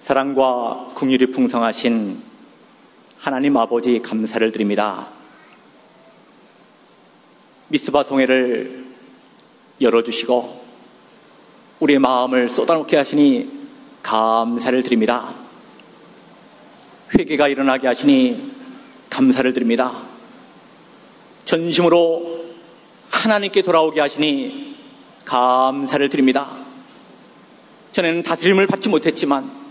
사랑과 긍휼이 풍성하신 하나님 아버지 감사를 드립니다. 미스바 성회를 열어주시고 우리의 마음을 쏟아놓게 하시니 감사를 드립니다. 회개가 일어나게 하시니 감사를 드립니다. 전심으로 하나님께 돌아오게 하시니 감사를 드립니다. 전에는 다스림을 받지 못했지만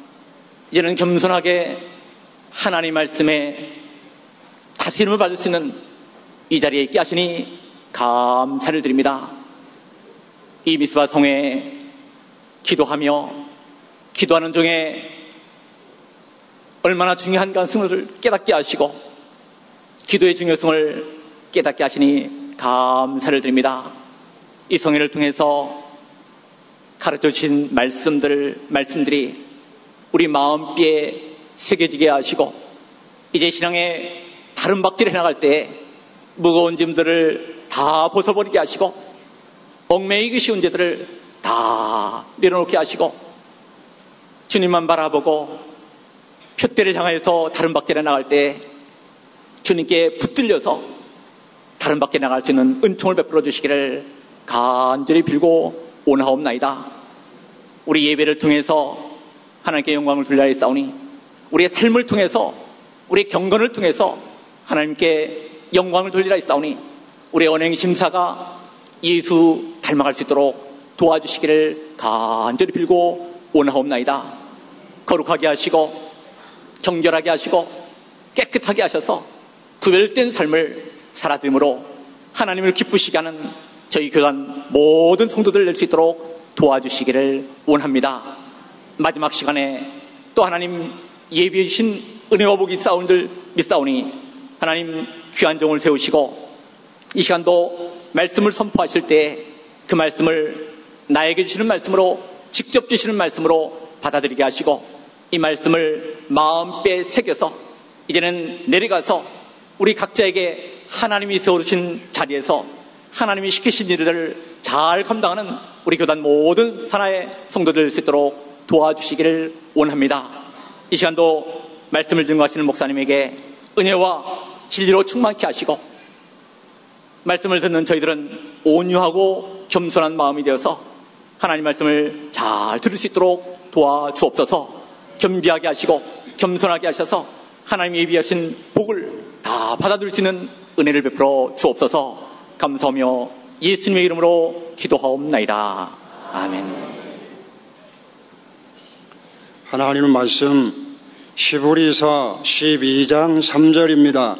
이제는 겸손하게 하나님 말씀에 다스림을 받을 수 있는 이 자리에 있게 하시니 감사를 드립니다. 이 미스바 성회에 기도하며 기도하는 중에 얼마나 중요한 것을 깨닫게 하시고 기도의 중요성을 깨닫게 하시니 감사를 드립니다. 이 성회를 통해서 가르쳐주신 말씀들이 우리 마음뼈에 새겨지게 하시고 이제 신앙의 다른 박질을 해나갈 때 무거운 짐들을 다 벗어버리게 하시고 얽매이기 쉬운 죄들을 다 내려놓게 하시고 주님만 바라보고 표대를 향해서 다른 박질에 나갈 때 주님께 붙들려서 다른 밖에 나갈 수 있는 은총을 베풀어 주시기를 간절히 빌고 원하옵나이다. 우리 예배를 통해서 하나님께 영광을 돌려야겠사오니 우리의 삶을 통해서 우리의 경건을 통해서 하나님께 영광을 돌리라했사오니 우리의 언행심사가 예수 닮아갈 수 있도록 도와주시기를 간절히 빌고 원하옵나이다. 거룩하게 하시고 정결하게 하시고 깨끗하게 하셔서 구별된 삶을 살아됨으로 하나님을 기쁘시게 하는 저희 교단 모든 성도들을 낼 수 있도록 도와주시기를 원합니다. 마지막 시간에 또 하나님 예비해 주신 은혜와 복이 싸운들 믿사오니 하나님 귀한 종을 세우시고 이 시간도 말씀을 선포하실 때 그 말씀을 나에게 주시는 말씀으로 직접 주시는 말씀으로 받아들이게 하시고 이 말씀을 마음뼈에 새겨서 이제는 내려가서 우리 각자에게 하나님이 세워주신 자리에서 하나님이 시키신 일을 잘 감당하는 우리 교단 모든 산하의 성도들 될 수 있도록 도와주시기를 원합니다. 이 시간도 말씀을 증거하시는 목사님에게 은혜와 진리로 충만케 하시고 말씀을 듣는 저희들은 온유하고 겸손한 마음이 되어서 하나님 말씀을 잘 들을 수 있도록 도와주옵소서. 겸비하게 하시고 겸손하게 하셔서 하나님이 예비하신 복을 다 받아들일 수 있는 은혜를 베풀어 주옵소서. 감사하며 예수님의 이름으로 기도하옵나이다. 아멘. 하나님의 말씀 히브리서 12장 3절입니다.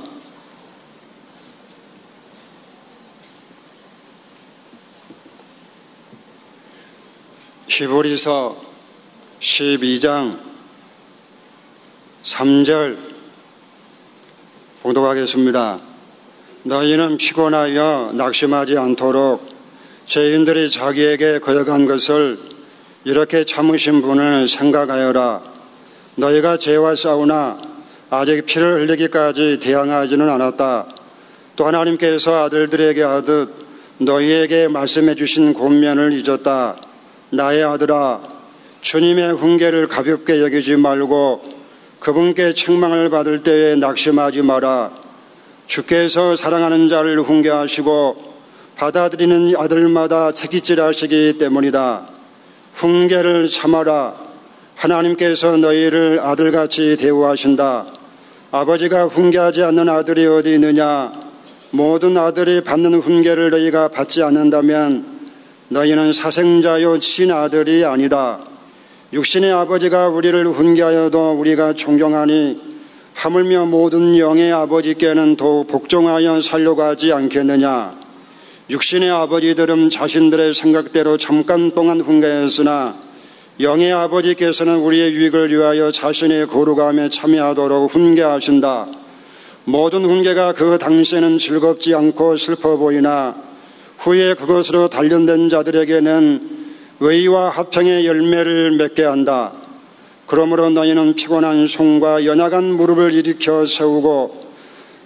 히브리서 12장 3절 봉독하겠습니다. 너희는 피곤하여 낙심하지 않도록 죄인들이 자기에게 거역한 것을 이렇게 참으신 분을 생각하여라. 너희가 죄와 싸우나 아직 피를 흘리기까지 대항하지는 않았다. 또 하나님께서 아들들에게 하듯 너희에게 말씀해 주신 권면을 잊었다. 나의 아들아, 주님의 훈계를 가볍게 여기지 말고 그분께 책망을 받을 때에 낙심하지 마라. 주께서 사랑하는 자를 훈계하시고 받아들이는 아들마다 책임질하시기 때문이다. 훈계를 참아라. 하나님께서 너희를 아들같이 대우하신다. 아버지가 훈계하지 않는 아들이 어디 있느냐? 모든 아들이 받는 훈계를 너희가 받지 않는다면 너희는 사생자요 친아들이 아니다. 육신의 아버지가 우리를 훈계하여도 우리가 존경하니 하물며 모든 영의 아버지께는 더욱 복종하여 살려가지 않겠느냐. 육신의 아버지들은 자신들의 생각대로 잠깐 동안 훈계했으나 영의 아버지께서는 우리의 유익을 위하여 자신의 거룩함에 참여하도록 훈계하신다. 모든 훈계가 그 당시에는 즐겁지 않고 슬퍼 보이나 후에 그것으로 단련된 자들에게는 의와 화평의 열매를 맺게 한다. 그러므로 너희는 피곤한 손과 연약한 무릎을 일으켜 세우고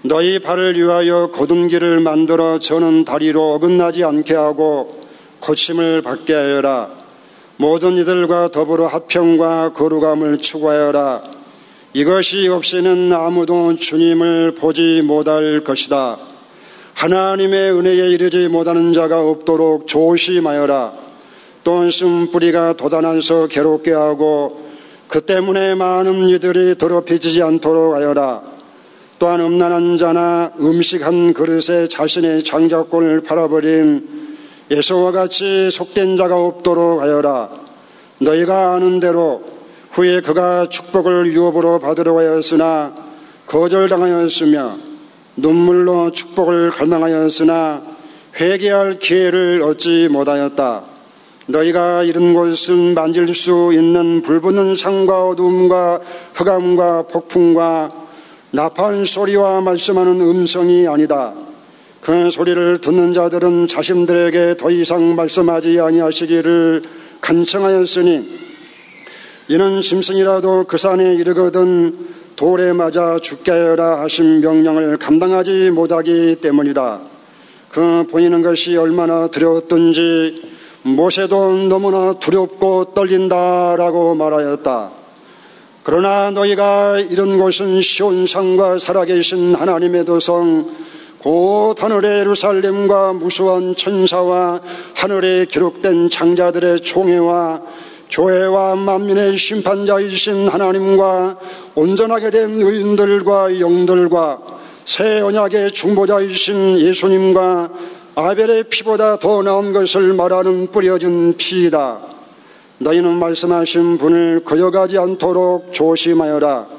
너희 발을 위하여 곧은 길을 만들어 저는 다리로 어긋나지 않게 하고 고침을 받게 하여라. 모든 이들과 더불어 화평과 거룩함을 추구하여라. 이것이 없이는 아무도 주님을 보지 못할 것이다. 하나님의 은혜에 이르지 못하는 자가 없도록 조심하여라. 또 쓴뿌리가 돋아나서 괴롭게 하고 그 때문에 많은 이들이 더럽혀지지 않도록 하여라. 또한 음란한 자나 음식 한 그릇에 자신의 장자권을 팔아버린 에서와 같이 속된 자가 없도록 하여라. 너희가 아는 대로 후에 그가 축복을 유업으로 받으려고 하였으나 거절당하였으며 눈물로 축복을 갈망하였으나 회개할 기회를 얻지 못하였다. 너희가 이런 곳은 만질 수 있는 불붙는 상과 어두움과 흑암과 폭풍과 나팔 소리와 말씀하는 음성이 아니다. 그 소리를 듣는 자들은 자신들에게 더 이상 말씀하지 아니하시기를 간청하였으니 이는 짐승이라도 그 산에 이르거든 돌에 맞아 죽게 하여라 하신 명령을 감당하지 못하기 때문이다. 그 보이는 것이 얼마나 두려웠던지 모세도 너무나 두렵고 떨린다라고 말하였다. 그러나 너희가 이런 곳은 시온산과 살아계신 하나님의 도성 곧 하늘의 예루살렘과 무수한 천사와 하늘에 기록된 장자들의 총회와 교회와 만민의 심판자이신 하나님과 온전하게 된 의인들과 영들과 새 언약의 중보자이신 예수님과 아벨의 피보다 더 나은 것을 말하는 뿌려진 피이다. 너희는 말씀하신 분을 거역하지 않도록 조심하여라.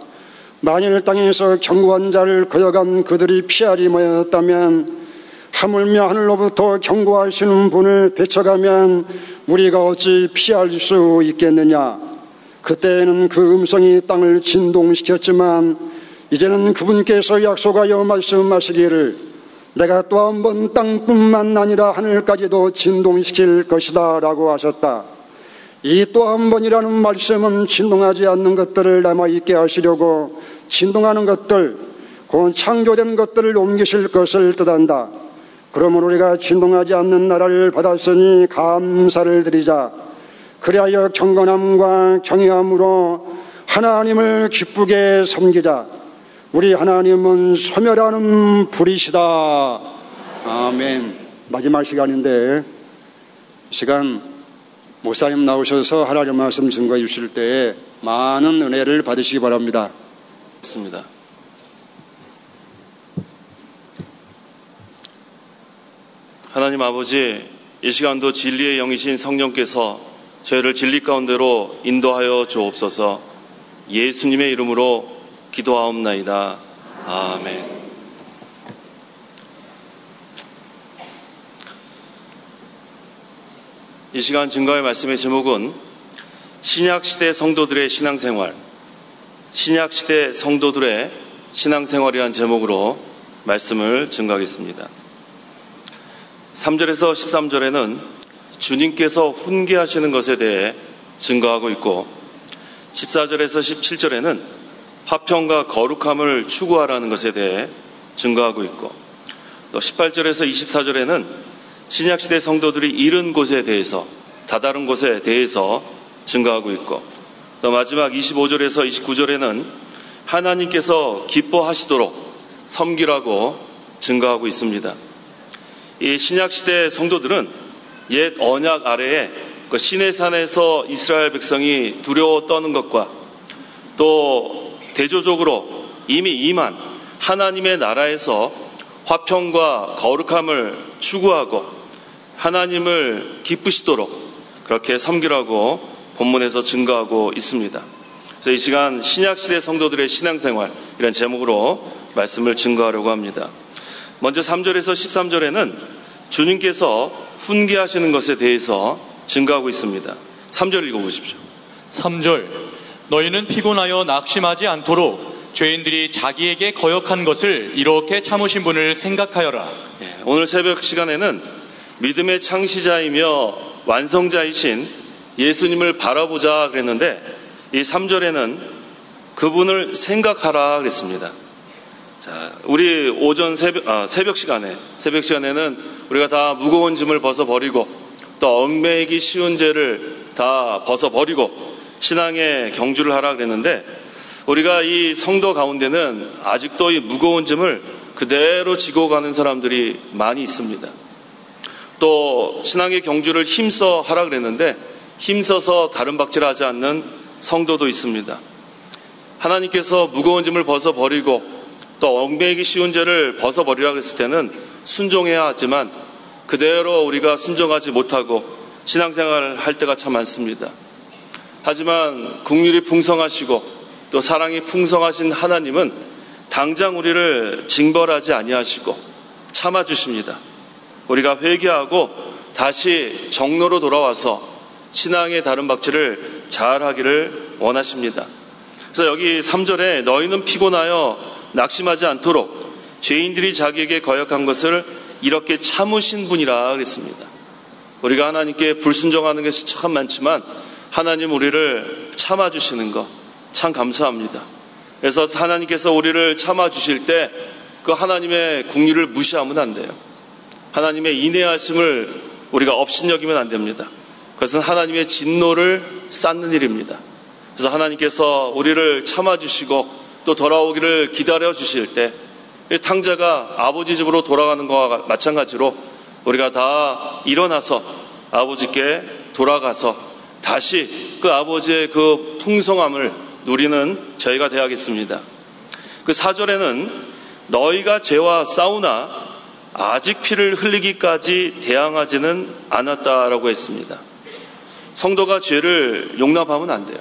만일 땅에서 경고한 자를 거역한 그들이 피하지 못했다면 하물며 하늘로부터 경고하시는 분을 배척하면 우리가 어찌 피할 수 있겠느냐. 그때에는 그 음성이 땅을 진동시켰지만 이제는 그분께서 약속하여 말씀하시기를 내가 또 한 번 땅뿐만 아니라 하늘까지도 진동시킬 것이다 라고 하셨다. 이 또 한 번이라는 말씀은 진동하지 않는 것들을 남아있게 하시려고 진동하는 것들, 곧 창조된 것들을 옮기실 것을 뜻한다. 그러므로 우리가 진동하지 않는 나라를 받았으니 감사를 드리자. 그리하여 경건함과 경외함으로 하나님을 기쁘게 섬기자. 우리 하나님은 소멸하는 불이시다. 아멘. 마지막 시간인데 시간 목사님 나오셔서 하나님 말씀 증거해 주실 때에 많은 은혜를 받으시기 바랍니다. 있습니다. 하나님 아버지, 이 시간도 진리의 영이신 성령께서 저희를 진리 가운데로 인도하여 주옵소서. 예수님의 이름으로 기도하옵나이다. 아멘. 이 시간 증거의 말씀의 제목은 신약시대 성도들의 신앙생활, 신약시대 성도들의 신앙생활이라는 제목으로 말씀을 증거하겠습니다. 3절에서 13절에는 주님께서 훈계하시는 것에 대해 증거하고 있고 14절에서 17절에는 화평과 거룩함을 추구하라는 것에 대해 증거하고 있고 또 18절에서 24절에는 신약시대 성도들이 잃은 곳에 대해서 다다른 곳에 대해서 증거하고 있고 또 마지막 25절에서 29절에는 하나님께서 기뻐하시도록 섬기라고 증거하고 있습니다. 이 신약시대 성도들은 옛 언약 아래에 그 시내산에서 이스라엘 백성이 두려워 떠는 것과 또 대조적으로 이미 임한 하나님의 나라에서 화평과 거룩함을 추구하고 하나님을 기쁘시도록 그렇게 섬기라고 본문에서 증거하고 있습니다. 그래서 이 시간 신약시대 성도들의 신앙생활 이런 제목으로 말씀을 증거하려고 합니다. 먼저 3절에서 13절에는 주님께서 훈계하시는 것에 대해서 증거하고 있습니다. 3절 읽어보십시오. 3절 너희는 피곤하여 낙심하지 않도록 죄인들이 자기에게 거역한 것을 이렇게 참으신 분을 생각하여라. 오늘 새벽 시간에는 믿음의 창시자이며 완성자이신 예수님을 바라보자 그랬는데 이 3절에는 그분을 생각하라 그랬습니다. 자, 우리 오전 새벽 시간에는 우리가 다 무거운 짐을 벗어버리고 또 얽매이기 쉬운 죄를 다 벗어버리고 신앙의 경주를 하라 그랬는데, 우리가 이 성도 가운데는 아직도 이 무거운 짐을 그대로 지고 가는 사람들이 많이 있습니다. 또 신앙의 경주를 힘써 하라 그랬는데 힘써서 다른 박질하지 않는 성도도 있습니다. 하나님께서 무거운 짐을 벗어버리고 또 얽매이기 쉬운 죄를 벗어버리라고 했을 때는 순종해야 하지만 그대로 우리가 순종하지 못하고 신앙생활을 할 때가 참 많습니다. 하지만 긍휼이 풍성하시고 또 사랑이 풍성하신 하나님은 당장 우리를 징벌하지 아니하시고 참아주십니다. 우리가 회개하고 다시 정로로 돌아와서 신앙의 다른 박질을 잘 하기를 원하십니다. 그래서 여기 3절에 너희는 피곤하여 낙심하지 않도록 죄인들이 자기에게 거역한 것을 이렇게 참으신 분이라 그랬습니다. 우리가 하나님께 불순종하는 것이 참 많지만 하나님 우리를 참아주시는 것 참 감사합니다. 그래서 하나님께서 우리를 참아주실 때 그 하나님의 긍휼을 무시하면 안 돼요. 하나님의 인내하심을 우리가 업신여기면 안 됩니다. 그것은 하나님의 진노를 쌓는 일입니다. 그래서 하나님께서 우리를 참아주시고 또 돌아오기를 기다려 주실 때 탕자가 아버지 집으로 돌아가는 것과 마찬가지로 우리가 다 일어나서 아버지께 돌아가서 다시 그 아버지의 그 풍성함을 누리는 저희가 되어야겠습니다. 그 4절에는 너희가 죄와 싸우나 아직 피를 흘리기까지 대항하지는 않았다라고 했습니다. 성도가 죄를 용납하면 안 돼요.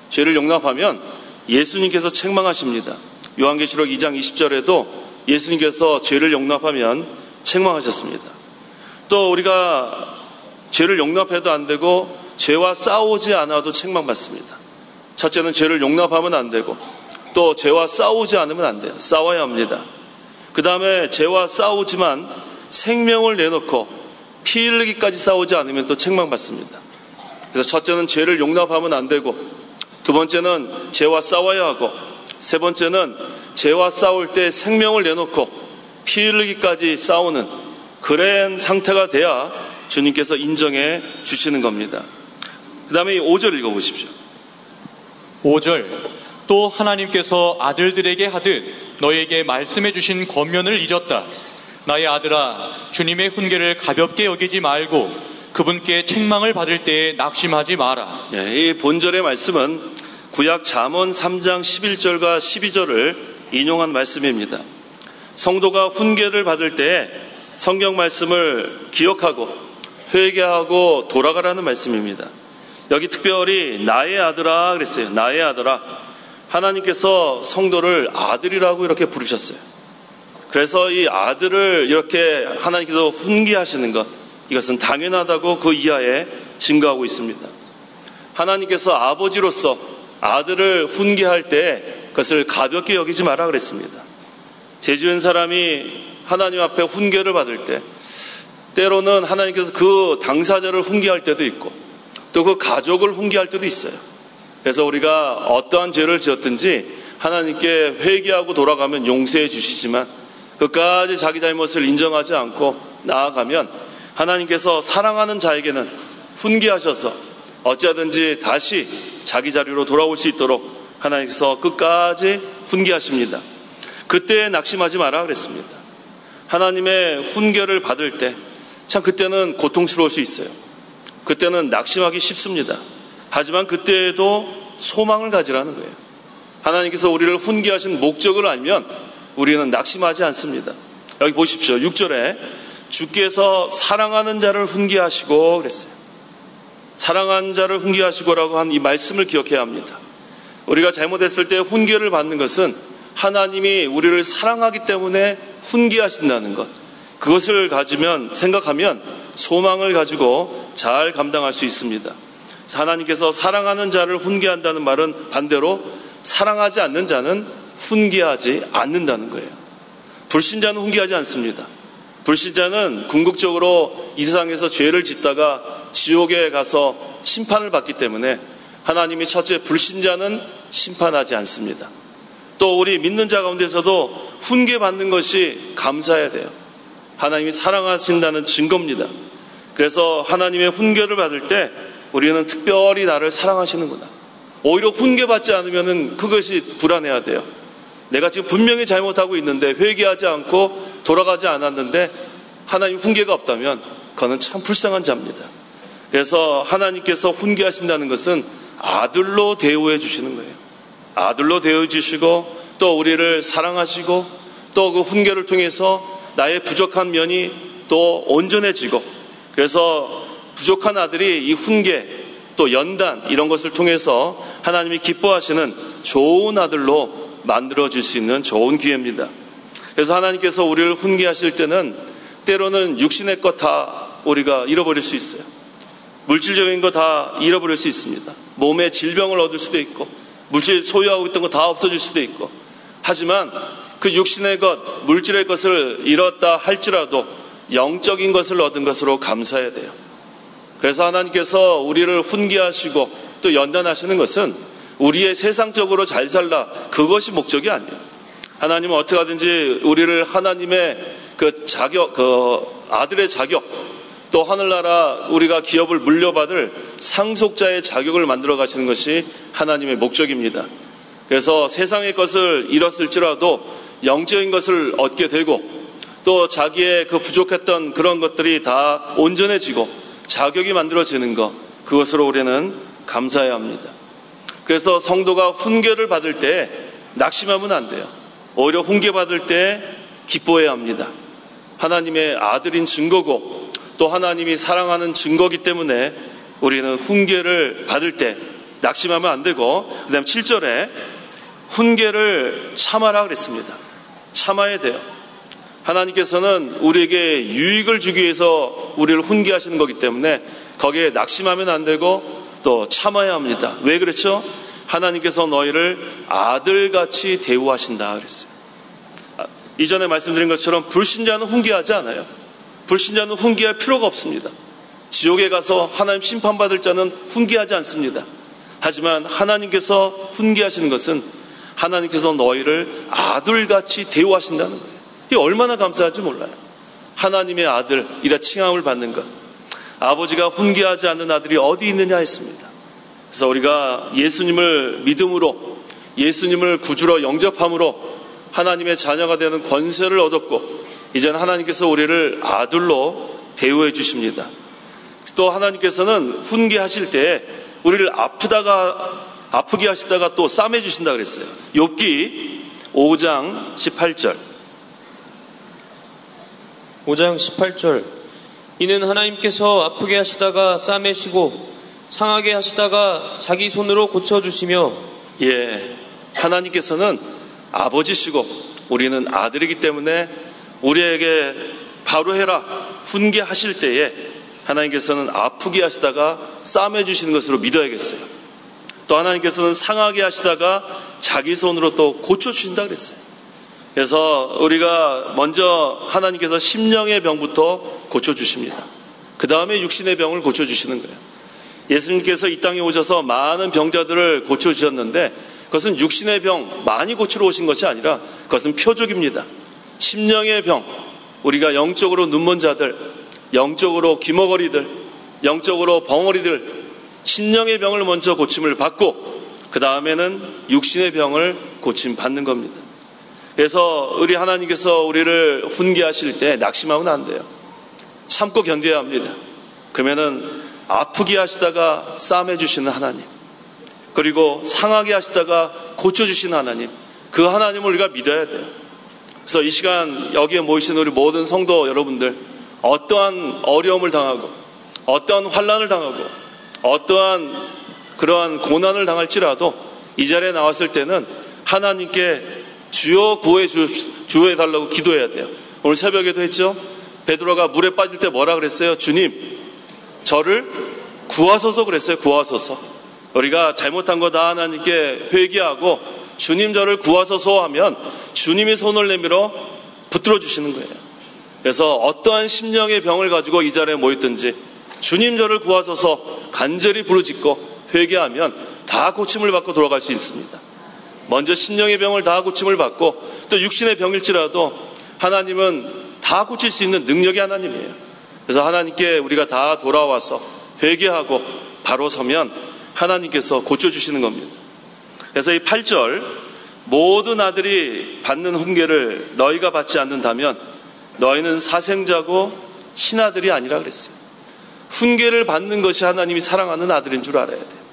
죄를 용납하면 예수님께서 책망하십니다. 요한계시록 2장 20절에도 예수님께서 죄를 용납하면 책망하셨습니다. 또 우리가 죄를 용납해도 안 되고 죄와 싸우지 않아도 책망받습니다. 첫째는 죄를 용납하면 안 되고 또 죄와 싸우지 않으면 안 돼요. 싸워야 합니다. 그 다음에 죄와 싸우지만 생명을 내놓고 피 흘리기까지 싸우지 않으면 또 책망받습니다. 그래서 첫째는 죄를 용납하면 안 되고 두 번째는 죄와 싸워야 하고 세 번째는 죄와 싸울 때 생명을 내놓고 피 흘리기까지 싸우는 그런 상태가 돼야 주님께서 인정해 주시는 겁니다. 그 다음에 5절 읽어보십시오. 5절 또 하나님께서 아들들에게 하듯 너에게 말씀해 주신 권면을 잊었다. 나의 아들아 주님의 훈계를 가볍게 여기지 말고 그분께 책망을 받을 때에 낙심하지 마라. 이 본절의 말씀은 구약 잠언 3장 11절과 12절을 인용한 말씀입니다. 성도가 훈계를 받을 때에 성경 말씀을 기억하고 회개하고 돌아가라는 말씀입니다. 여기 특별히 나의 아들아 그랬어요. 나의 아들아. 하나님께서 성도를 아들이라고 이렇게 부르셨어요. 그래서 이 아들을 이렇게 하나님께서 훈계하시는 것, 이것은 당연하다고 그 이하에 증거하고 있습니다. 하나님께서 아버지로서 아들을 훈계할 때 그것을 가볍게 여기지 마라 그랬습니다. 죄 지은 사람이 하나님 앞에 훈계를 받을 때 때로는 하나님께서 그 당사자를 훈계할 때도 있고 또 그 가족을 훈계할 때도 있어요. 그래서 우리가 어떠한 죄를 지었든지 하나님께 회개하고 돌아가면 용서해 주시지만 끝까지 자기 잘못을 인정하지 않고 나아가면 하나님께서 사랑하는 자에게는 훈계하셔서 어찌하든지 다시 자기 자리로 돌아올 수 있도록 하나님께서 끝까지 훈계하십니다. 그때 낙심하지 마라 그랬습니다. 하나님의 훈계를 받을 때 참 그때는 고통스러울 수 있어요. 그때는 낙심하기 쉽습니다. 하지만 그때에도 소망을 가지라는 거예요. 하나님께서 우리를 훈계하신 목적을 알면 우리는 낙심하지 않습니다. 여기 보십시오. 6절에 주께서 사랑하는 자를 훈계하시고 그랬어요. 사랑하는 자를 훈계하시고라고 한 이 말씀을 기억해야 합니다. 우리가 잘못했을 때 훈계를 받는 것은 하나님이 우리를 사랑하기 때문에 훈계하신다는 것, 그것을 가지면 생각하면 소망을 가지고 잘 감당할 수 있습니다. 하나님께서 사랑하는 자를 훈계한다는 말은 반대로 사랑하지 않는 자는 훈계하지 않는다는 거예요. 불신자는 훈계하지 않습니다. 불신자는 궁극적으로 이 세상에서 죄를 짓다가 지옥에 가서 심판을 받기 때문에 하나님이 첫째 불신자는 심판하지 않습니다. 또 우리 믿는 자 가운데서도 훈계받는 것이 감사해야 돼요. 하나님이 사랑하신다는 증거입니다. 그래서 하나님의 훈계를 받을 때 우리는 특별히 나를 사랑하시는구나. 오히려 훈계받지 않으면 그것이 불안해야 돼요. 내가 지금 분명히 잘못하고 있는데 회개하지 않고 돌아가지 않았는데 하나님 훈계가 없다면 그거는 참 불쌍한 자입니다. 그래서 하나님께서 훈계하신다는 것은 아들로 대우해 주시는 거예요. 아들로 대우해 주시고 또 우리를 사랑하시고 또 그 훈계를 통해서 나의 부족한 면이 또 온전해지고, 그래서 부족한 아들이 이 훈계 또 연단 이런 것을 통해서 하나님이 기뻐하시는 좋은 아들로 만들어질 수 있는 좋은 기회입니다. 그래서 하나님께서 우리를 훈계하실 때는 때로는 육신의 것 다 우리가 잃어버릴 수 있어요. 물질적인 거 다 잃어버릴 수 있습니다. 몸에 질병을 얻을 수도 있고 물질 소유하고 있던 거 다 없어질 수도 있고, 하지만 그 육신의 것, 물질의 것을 잃었다 할지라도 영적인 것을 얻은 것으로 감사해야 돼요. 그래서 하나님께서 우리를 훈계하시고 또 연단하시는 것은 우리의 세상적으로 잘 살라 그것이 목적이 아니에요. 하나님은 어떻게 하든지 우리를 하나님의 그 자격, 그 아들의 자격, 또 하늘나라 우리가 기업을 물려받을 상속자의 자격을 만들어 가시는 것이 하나님의 목적입니다. 그래서 세상의 것을 잃었을지라도 영적인 것을 얻게 되고 또 자기의 그 부족했던 그런 것들이 다 온전해지고 자격이 만들어지는 것, 그것으로 우리는 감사해야 합니다. 그래서 성도가 훈계를 받을 때 낙심하면 안 돼요. 오히려 훈계 받을 때 기뻐해야 합니다. 하나님의 아들인 증거고 또 하나님이 사랑하는 증거이기 때문에 우리는 훈계를 받을 때 낙심하면 안 되고, 그 다음 7절에 훈계를 참아라 그랬습니다. 참아야 돼요. 하나님께서는 우리에게 유익을 주기 위해서 우리를 훈계하시는 거기 때문에 거기에 낙심하면 안 되고 또 참아야 합니다. 왜 그렇죠? 하나님께서 너희를 아들같이 대우하신다 그랬어요. 이전에 말씀드린 것처럼 불신자는 훈계하지 않아요. 불신자는 훈계할 필요가 없습니다. 지옥에 가서 하나님 심판받을 자는 훈계하지 않습니다. 하지만 하나님께서 훈계하시는 것은 하나님께서 너희를 아들같이 대우하신다는 거예요. 이게 얼마나 감사할지 몰라요. 하나님의 아들이라 칭함을 받는 것. 아버지가 훈계하지 않는 아들이 어디 있느냐 했습니다. 그래서 우리가 예수님을 믿음으로, 예수님을 구주로 영접함으로 하나님의 자녀가 되는 권세를 얻었고, 이제는 하나님께서 우리를 아들로 대우해 주십니다. 또 하나님께서는 훈계하실 때 우리를 아프게 하시다가 또 싸매 주신다 그랬어요. 욥기 5장 18절. 5장 18절. 이는 하나님께서 아프게 하시다가 싸매시고 상하게 하시다가 자기 손으로 고쳐주시며. 예, 하나님께서는 아버지시고 우리는 아들이기 때문에 우리에게 바로 해라 훈계하실 때에 하나님께서는 아프게 하시다가 싸매 주시는 것으로 믿어야겠어요. 또 하나님께서는 상하게 하시다가 자기 손으로 또 고쳐주신다 그랬어요. 그래서 우리가 먼저 하나님께서 심령의 병부터 고쳐주십니다. 그 다음에 육신의 병을 고쳐주시는 거예요. 예수님께서 이 땅에 오셔서 많은 병자들을 고쳐주셨는데 그것은 육신의 병 많이 고치러 오신 것이 아니라 그것은 표적입니다. 심령의 병, 우리가 영적으로 눈먼 자들, 영적으로 기머거리들, 영적으로 벙어리들, 심령의 병을 먼저 고침을 받고 그 다음에는 육신의 병을 고침 받는 겁니다. 그래서 우리 하나님께서 우리를 훈계하실 때 낙심하면 안 돼요. 참고 견뎌야 합니다. 그러면은 아프게 하시다가 싸매 주시는 하나님, 그리고 상하게 하시다가 고쳐주시는 하나님, 그 하나님을 우리가 믿어야 돼요. 그래서 이 시간 여기에 모이신 우리 모든 성도 여러분들, 어떠한 어려움을 당하고 어떠한 환난을 당하고 어떠한 그러한 고난을 당할지라도 이 자리에 나왔을 때는 하나님께 주여 구해 달라고 기도해야 돼요. 오늘 새벽에도 했죠. 베드로가 물에 빠질 때 뭐라 그랬어요? 주님, 저를 구하소서 그랬어요. 구하소서. 우리가 잘못한 거 다 하나님께 회개하고 주님 저를 구하소서 하면 주님이 손을 내밀어 붙들어 주시는 거예요. 그래서 어떠한 심령의 병을 가지고 이 자리에 모였든지 주님 저를 구하소서 간절히 부르짖고 회개하면 다 고침을 받고 돌아갈 수 있습니다. 먼저 심령의 병을 다 고침을 받고 또 육신의 병일지라도 하나님은 다 고칠 수 있는 능력이 하나님이에요. 그래서 하나님께 우리가 다 돌아와서 회개하고 바로 서면 하나님께서 고쳐주시는 겁니다. 그래서 이 8절, 모든 아들이 받는 훈계를 너희가 받지 않는다면 너희는 사생자고 신아들이 아니라 그랬어요. 훈계를 받는 것이 하나님이 사랑하는 아들인 줄 알아야 돼요.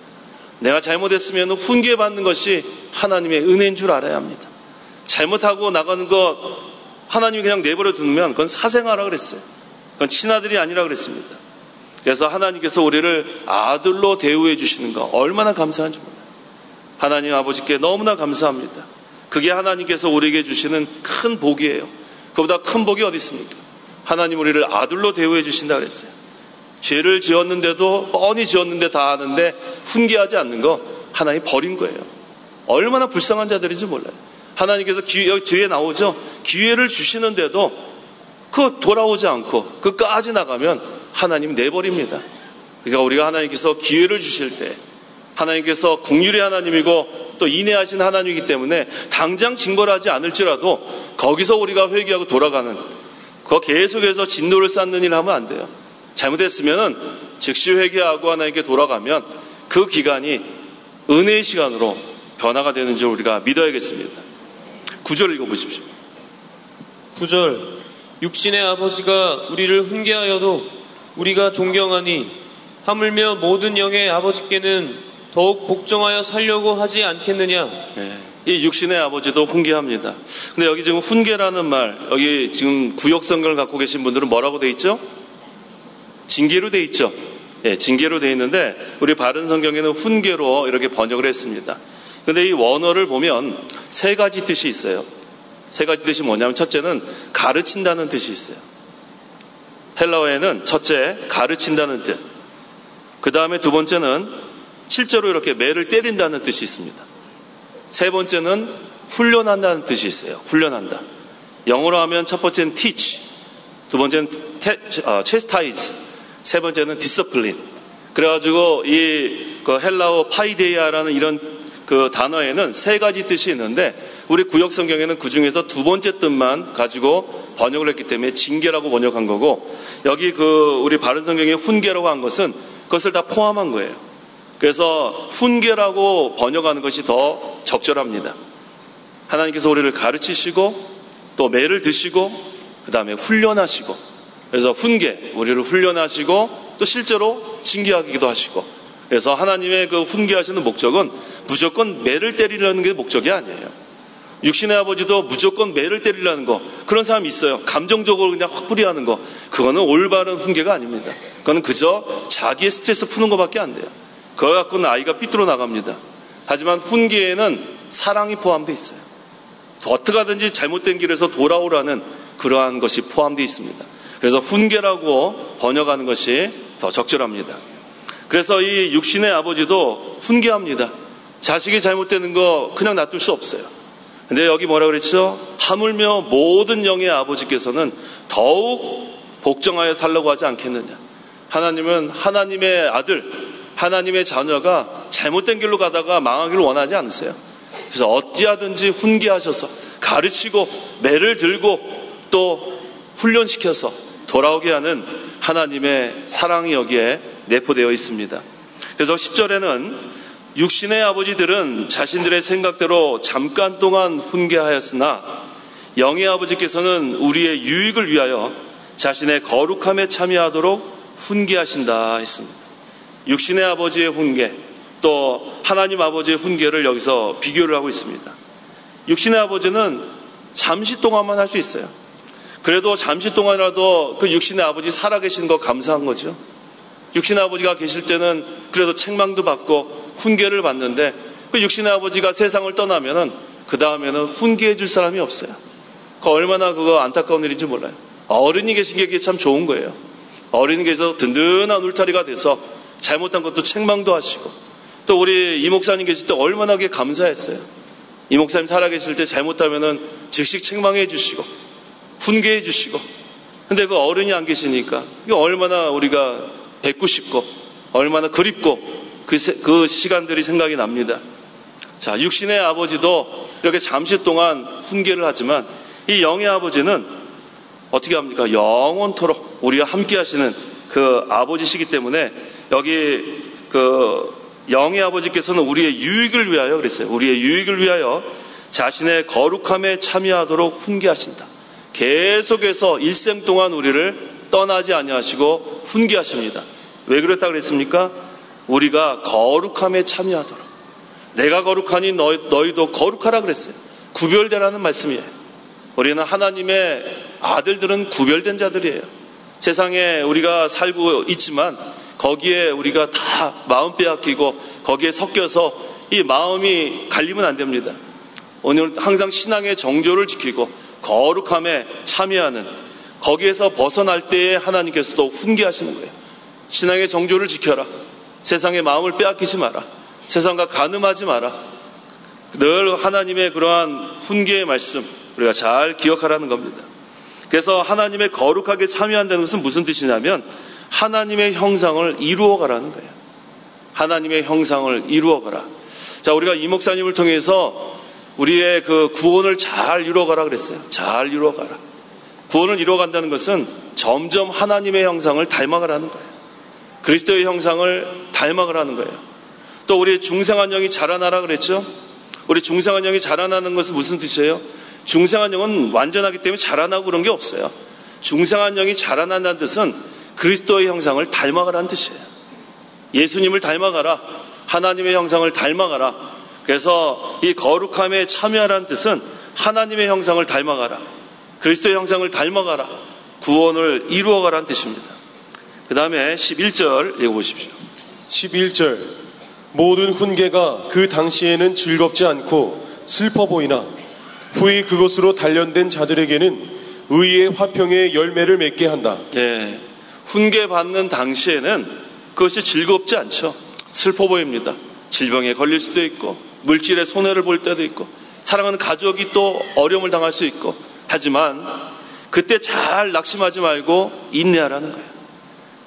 내가 잘못했으면 훈계 받는 것이 하나님의 은혜인 줄 알아야 합니다. 잘못하고 나가는 것 하나님이 그냥 내버려 두면 그건 사생아라 그랬어요. 그건 친아들이 아니라 그랬습니다. 그래서 하나님께서 우리를 아들로 대우해 주시는 거 얼마나 감사한지 몰라요. 하나님 아버지께 너무나 감사합니다. 그게 하나님께서 우리에게 주시는 큰 복이에요. 그보다 큰 복이 어디 있습니까? 하나님 우리를 아들로 대우해 주신다 그랬어요. 죄를 지었는데도 뻔히 지었는데 다 아는데 훈계하지 않는 거 하나님 버린 거예요. 얼마나 불쌍한 자들인지 몰라요. 하나님께서 여기 뒤에 나오죠. 기회를 주시는데도 그 돌아오지 않고 그까지 나가면 하나님 내버립니다. 그러니까 우리가 하나님께서 기회를 주실 때 하나님께서 긍휼의 하나님이고 또 인애하신 하나님이기 때문에 당장 징벌하지 않을지라도 거기서 우리가 회개하고 돌아가는 그거 계속해서 진노를 쌓는 일 하면 안 돼요. 잘못했으면 즉시 회개하고 하나님께 돌아가면 그 기간이 은혜의 시간으로 변화가 되는 줄 우리가 믿어야겠습니다. 9절 읽어보십시오. 9절, 육신의 아버지가 우리를 훈계하여도 우리가 존경하니 하물며 모든 영의 아버지께는 더욱 복종하여 살려고 하지 않겠느냐. 네, 이 육신의 아버지도 훈계합니다. 근데 여기 지금 훈계라는 말, 여기 지금 구역성경을 갖고 계신 분들은 뭐라고 돼 있죠? 징계로 돼 있죠. 예, 징계로 돼 있는데 우리 바른 성경에는 훈계로 이렇게 번역을 했습니다. 근데 이 원어를 보면 세 가지 뜻이 있어요. 세 가지 뜻이 뭐냐면 첫째는 가르친다는 뜻이 있어요. 헬라어에는 첫째 가르친다는 뜻, 그 다음에 두 번째는 실제로 이렇게 매를 때린다는 뜻이 있습니다. 세 번째는 훈련한다는 뜻이 있어요. 훈련한다. 영어로 하면 첫 번째는 teach, 두 번째는 chastise, 세 번째는 discipline. 그래가지고 그 헬라어 파이데이아라는 이런 그 단어에는 세 가지 뜻이 있는데 우리 구역 성경에는 그 중에서 두 번째 뜻만 가지고 번역을 했기 때문에 징계라고 번역한 거고, 여기 우리 바른 성경에 훈계라고 한 것은 그것을 다 포함한 거예요. 그래서 훈계라고 번역하는 것이 더 적절합니다. 하나님께서 우리를 가르치시고 또 매를 드시고 그 다음에 훈련하시고, 그래서 훈계, 우리를 훈련하시고 또 실제로 징계하기도 하시고, 그래서 하나님의 그 훈계하시는 목적은 무조건 매를 때리려는 게 목적이 아니에요. 육신의 아버지도 무조건 매를 때리려는 거, 그런 사람이 있어요. 감정적으로 그냥 확 뿌리하는 거, 그거는 올바른 훈계가 아닙니다. 그거는 그저 자기의 스트레스 푸는 것밖에 안 돼요. 그걸 갖고는 아이가 삐뚤어 나갑니다. 하지만 훈계에는 사랑이 포함되어 있어요. 어떻게 하든지 잘못된 길에서 돌아오라는 그러한 것이 포함되어 있습니다. 그래서 훈계라고 번역하는 것이 더 적절합니다. 그래서 이 육신의 아버지도 훈계합니다. 자식이 잘못되는 거 그냥 놔둘 수 없어요. 근데 여기 뭐라 그랬죠? 하물며 모든 영의 아버지께서는 더욱 복종하여 살려고 하지 않겠느냐. 하나님은 하나님의 아들, 하나님의 자녀가 잘못된 길로 가다가 망하기를 원하지 않으세요. 그래서 어찌하든지 훈계하셔서 가르치고 매를 들고 또 훈련시켜서 돌아오게 하는 하나님의 사랑이 여기에 내포되어 있습니다. 그래서 10절에는 육신의 아버지들은 자신들의 생각대로 잠깐 동안 훈계하였으나 영의 아버지께서는 우리의 유익을 위하여 자신의 거룩함에 참여하도록 훈계하신다 했습니다. 육신의 아버지의 훈계, 또 하나님 아버지의 훈계를 여기서 비교를 하고 있습니다. 육신의 아버지는 잠시 동안만 할 수 있어요. 그래도 잠시 동안이라도 그 육신의 아버지 살아계신 거 감사한 거죠. 육신의 아버지가 계실 때는 그래도 책망도 받고 훈계를 받는데, 그 육신의 아버지가 세상을 떠나면은 그 다음에는 훈계해 줄 사람이 없어요. 그 얼마나 그거 안타까운 일인지 몰라요. 어른이 계신 게 참 좋은 거예요. 어른이 계셔서 든든한 울타리가 돼서 잘못한 것도 책망도 하시고, 또 우리 이 목사님 계실 때 얼마나 그게 감사했어요. 이 목사님 살아계실 때 잘못하면은 즉시 책망해 주시고 훈계해 주시고. 근데 그 어른이 안 계시니까 이게 얼마나 우리가 뵙고 싶고 얼마나 그립고 그 시간들이 생각이 납니다. 자, 육신의 아버지도 이렇게 잠시 동안 훈계를 하지만 이 영의 아버지는 어떻게 합니까? 영원토록 우리와 함께 하시는 그 아버지시기 때문에 여기 영의 아버지께서는 우리의 유익을 위하여 그랬어요. 우리의 유익을 위하여 자신의 거룩함에 참여하도록 훈계하신다. 계속해서 일생 동안 우리를 떠나지 아니하시고 훈계하십니다. 왜 그랬다 그랬습니까? 우리가 거룩함에 참여하도록. 내가 거룩하니 너희도 거룩하라 그랬어요. 구별되라는 말씀이에요. 우리는 하나님의 아들들은 구별된 자들이에요. 세상에 우리가 살고 있지만 거기에 우리가 다 마음 빼앗기고 거기에 섞여서 이 마음이 갈리면 안 됩니다. 오늘 항상 신앙의 정조를 지키고 거룩함에 참여하는, 거기에서 벗어날 때에 하나님께서도 훈계하시는 거예요. 신앙의 정조를 지켜라. 세상의 마음을 빼앗기지 마라. 세상과 간음하지 마라. 늘 하나님의 그러한 훈계의 말씀 우리가 잘 기억하라는 겁니다. 그래서 하나님의 거룩하게 참여한다는 것은 무슨 뜻이냐면 하나님의 형상을 이루어가라는 거예요. 하나님의 형상을 이루어가라. 자, 우리가 이 목사님을 통해서 우리의 그 구원을 잘 이루어가라 그랬어요. 잘 이루어가라. 구원을 이루어간다는 것은 점점 하나님의 형상을 닮아가라는 거예요. 그리스도의 형상을 닮아가라는 거예요. 또 우리 중생한 영이 자라나라 그랬죠. 우리 중생한 영이 자라나는 것은 무슨 뜻이에요? 중생한 영은 완전하기 때문에 자라나고 그런 게 없어요. 중생한 영이 자라난다는 뜻은 그리스도의 형상을 닮아가라는 뜻이에요. 예수님을 닮아가라. 하나님의 형상을 닮아가라. 그래서 이 거룩함에 참여하라는 뜻은 하나님의 형상을 닮아가라. 그리스도의 형상을 닮아가라. 구원을 이루어가라는 뜻입니다. 그 다음에 11절 읽어보십시오. 11절 모든 훈계가 그 당시에는 즐겁지 않고 슬퍼 보이나 후에 그것으로 단련된 자들에게는 의의 화평의 열매를 맺게 한다. 예, 훈계 받는 당시에는 그것이 즐겁지 않죠. 슬퍼 보입니다. 질병에 걸릴 수도 있고 물질의 손해를 볼 때도 있고 사랑하는 가족이 또 어려움을 당할 수 있고, 하지만 그때 잘 낙심하지 말고 인내하라는 거예요.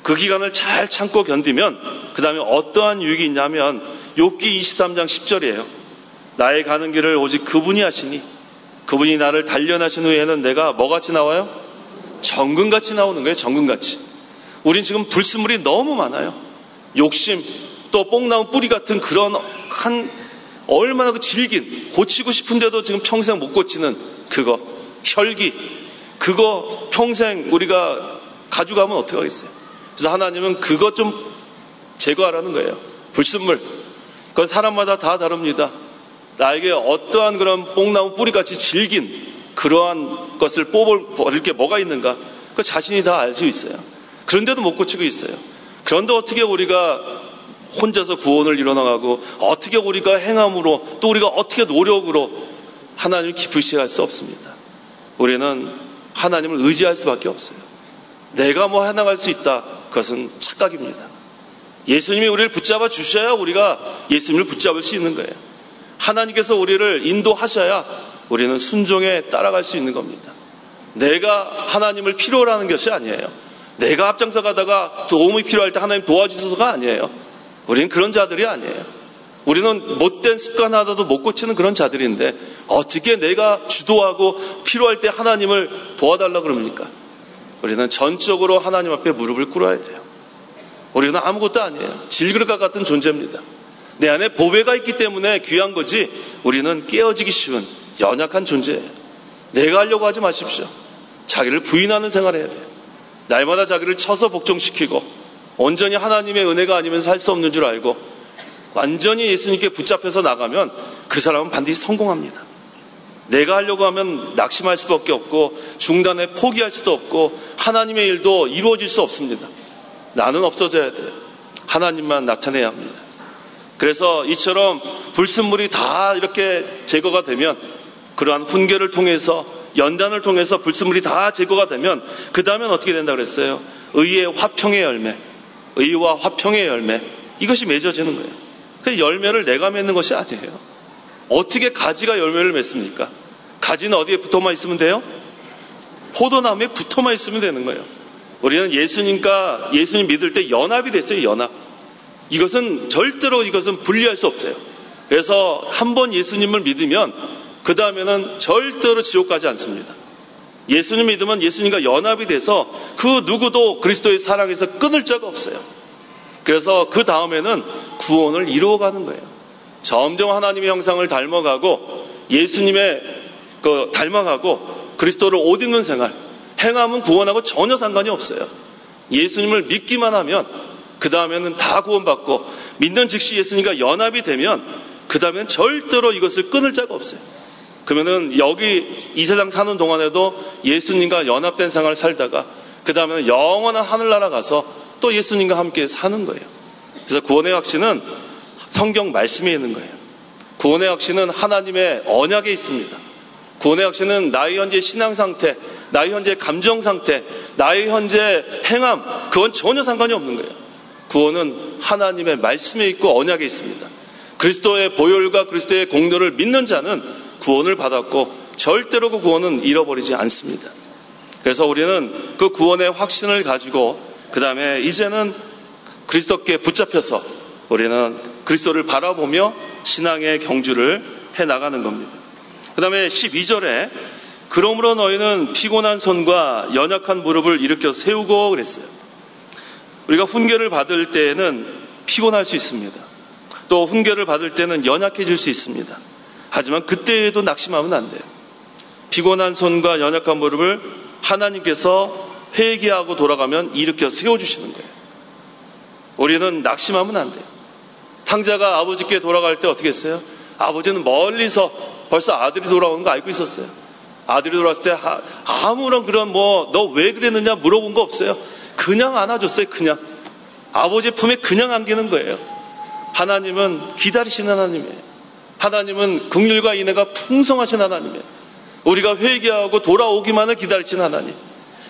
그 기간을 잘 참고 견디면 그 다음에 어떠한 유익이 있냐면 욥기 23장 10절이에요. 나의 가는 길을 오직 그분이 하시니 그분이 나를 단련하신 후에는 내가 뭐같이 나와요? 정금같이 나오는 거예요. 정금같이. 우린 지금 불순물이 너무 많아요. 욕심, 또 뽕나무 뿌리 같은 그런 얼마나 그 질긴, 고치고 싶은데도 지금 평생 못 고치는 그거, 혈기, 그거 평생 우리가 가져가면 어떻게 하겠어요? 그래서 하나님은 그것 좀 제거하라는 거예요. 불순물. 그건 사람마다 다 다릅니다. 나에게 어떠한 그런 뽕나무 뿌리같이 질긴 그러한 것을 뽑을 게 뭐가 있는가? 그 자신이 다 알 수 있어요. 그런데도 못 고치고 있어요. 그런데 어떻게 우리가 혼자서 구원을 이뤄나가고 어떻게 우리가 행함으로 또 우리가 어떻게 노력으로 하나님을 기쁘시게 할 수 없습니다. 우리는 하나님을 의지할 수밖에 없어요. 내가 뭐 해나갈 수 있다. 그것은 착각입니다. 예수님이 우리를 붙잡아 주셔야 우리가 예수님을 붙잡을 수 있는 거예요. 하나님께서 우리를 인도하셔야 우리는 순종에 따라갈 수 있는 겁니다. 내가 하나님을 필요로 하는 것이 아니에요. 내가 앞장서 가다가 도움이 필요할 때 하나님 도와주셔서가 아니에요. 우리는 그런 자들이 아니에요. 우리는 못된 습관 하나도 못 고치는 그런 자들인데 어떻게 내가 주도하고 필요할 때 하나님을 도와달라 그럽니까? 우리는 전적으로 하나님 앞에 무릎을 꿇어야 돼요. 우리는 아무것도 아니에요. 질그릇과 같은 존재입니다. 내 안에 보배가 있기 때문에 귀한 거지 우리는 깨어지기 쉬운 연약한 존재예요. 내가 하려고 하지 마십시오. 자기를 부인하는 생활을 해야 돼요. 날마다 자기를 쳐서 복종시키고 온전히 하나님의 은혜가 아니면 살 수 없는 줄 알고 완전히 예수님께 붙잡혀서 나가면 그 사람은 반드시 성공합니다. 내가 하려고 하면 낙심할 수밖에 없고 중단에 포기할 수도 없고 하나님의 일도 이루어질 수 없습니다. 나는 없어져야 돼요. 하나님만 나타내야 합니다. 그래서 이처럼 불순물이 다 이렇게 제거가 되면 그러한 훈계를 통해서 연단을 통해서 불순물이 다 제거가 되면 그 다음엔 어떻게 된다 그랬어요? 의의 화평의 열매, 의와 화평의 열매, 이것이 맺어지는 거예요. 그 열매를 내가 맺는 것이 아니에요. 어떻게 가지가 열매를 맺습니까? 가지는 어디에 붙어만 있으면 돼요? 포도나무에 붙어만 있으면 되는 거예요. 우리는 예수님과 예수님 믿을 때 연합이 됐어요. 연합. 이것은 절대로 분리할 수 없어요. 그래서 한번 예수님을 믿으면 그 다음에는 절대로 지옥 가지 않습니다. 예수님 믿으면 예수님과 연합이 돼서 그 누구도 그리스도의 사랑에서 끊을 자가 없어요. 그래서 그 다음에는 구원을 이루어가는 거예요. 점점 하나님의 형상을 닮아가고 예수님의 닮아가고 그리스도를 옷 입는 생활, 행함은 구원하고 전혀 상관이 없어요. 예수님을 믿기만 하면 그 다음에는 다 구원받고, 믿는 즉시 예수님과 연합이 되면 그 다음에는 절대로 이것을 끊을 자가 없어요. 그러면은 여기 이 세상 사는 동안에도 예수님과 연합된 생활을 살다가 그 다음에는 영원한 하늘나라 가서 또 예수님과 함께 사는 거예요. 그래서 구원의 확신은 성경 말씀에 있는 거예요. 구원의 확신은 하나님의 언약에 있습니다. 구원의 확신은 나의 현재 신앙 상태, 나의 현재 감정 상태, 나의 현재 행함, 그건 전혀 상관이 없는 거예요. 구원은 하나님의 말씀에 있고 언약에 있습니다. 그리스도의 보혈과 그리스도의 공로를 믿는 자는 구원을 받았고 절대로 그 구원은 잃어버리지 않습니다. 그래서 우리는 그 구원의 확신을 가지고 그 다음에 이제는 그리스도께 붙잡혀서 우리는 그리스도를 바라보며 신앙의 경주를 해나가는 겁니다. 그 다음에 12절에 그러므로 너희는 피곤한 손과 연약한 무릎을 일으켜 세우고 그랬어요. 우리가 훈계를 받을 때에는 피곤할 수 있습니다. 또 훈계를 받을 때는 연약해질 수 있습니다. 하지만 그때에도 낙심하면 안 돼요. 피곤한 손과 연약한 무릎을 하나님께서 회개하고 돌아가면 일으켜 세워주시는 거예요. 우리는 낙심하면 안 돼요. 탕자가 아버지께 돌아갈 때 어떻게 했어요? 아버지는 멀리서 벌써 아들이 돌아오는 거 알고 있었어요. 아들이 돌아왔을 때 아무런 그런 너 왜 그랬느냐 물어본 거 없어요. 그냥 안아줬어요. 그냥 아버지 품에 그냥 안기는 거예요. 하나님은 기다리시는 하나님이에요. 하나님은 긍휼과 인애가 풍성하신 하나님이에요. 우리가 회개하고 돌아오기만을 기다리시는 하나님.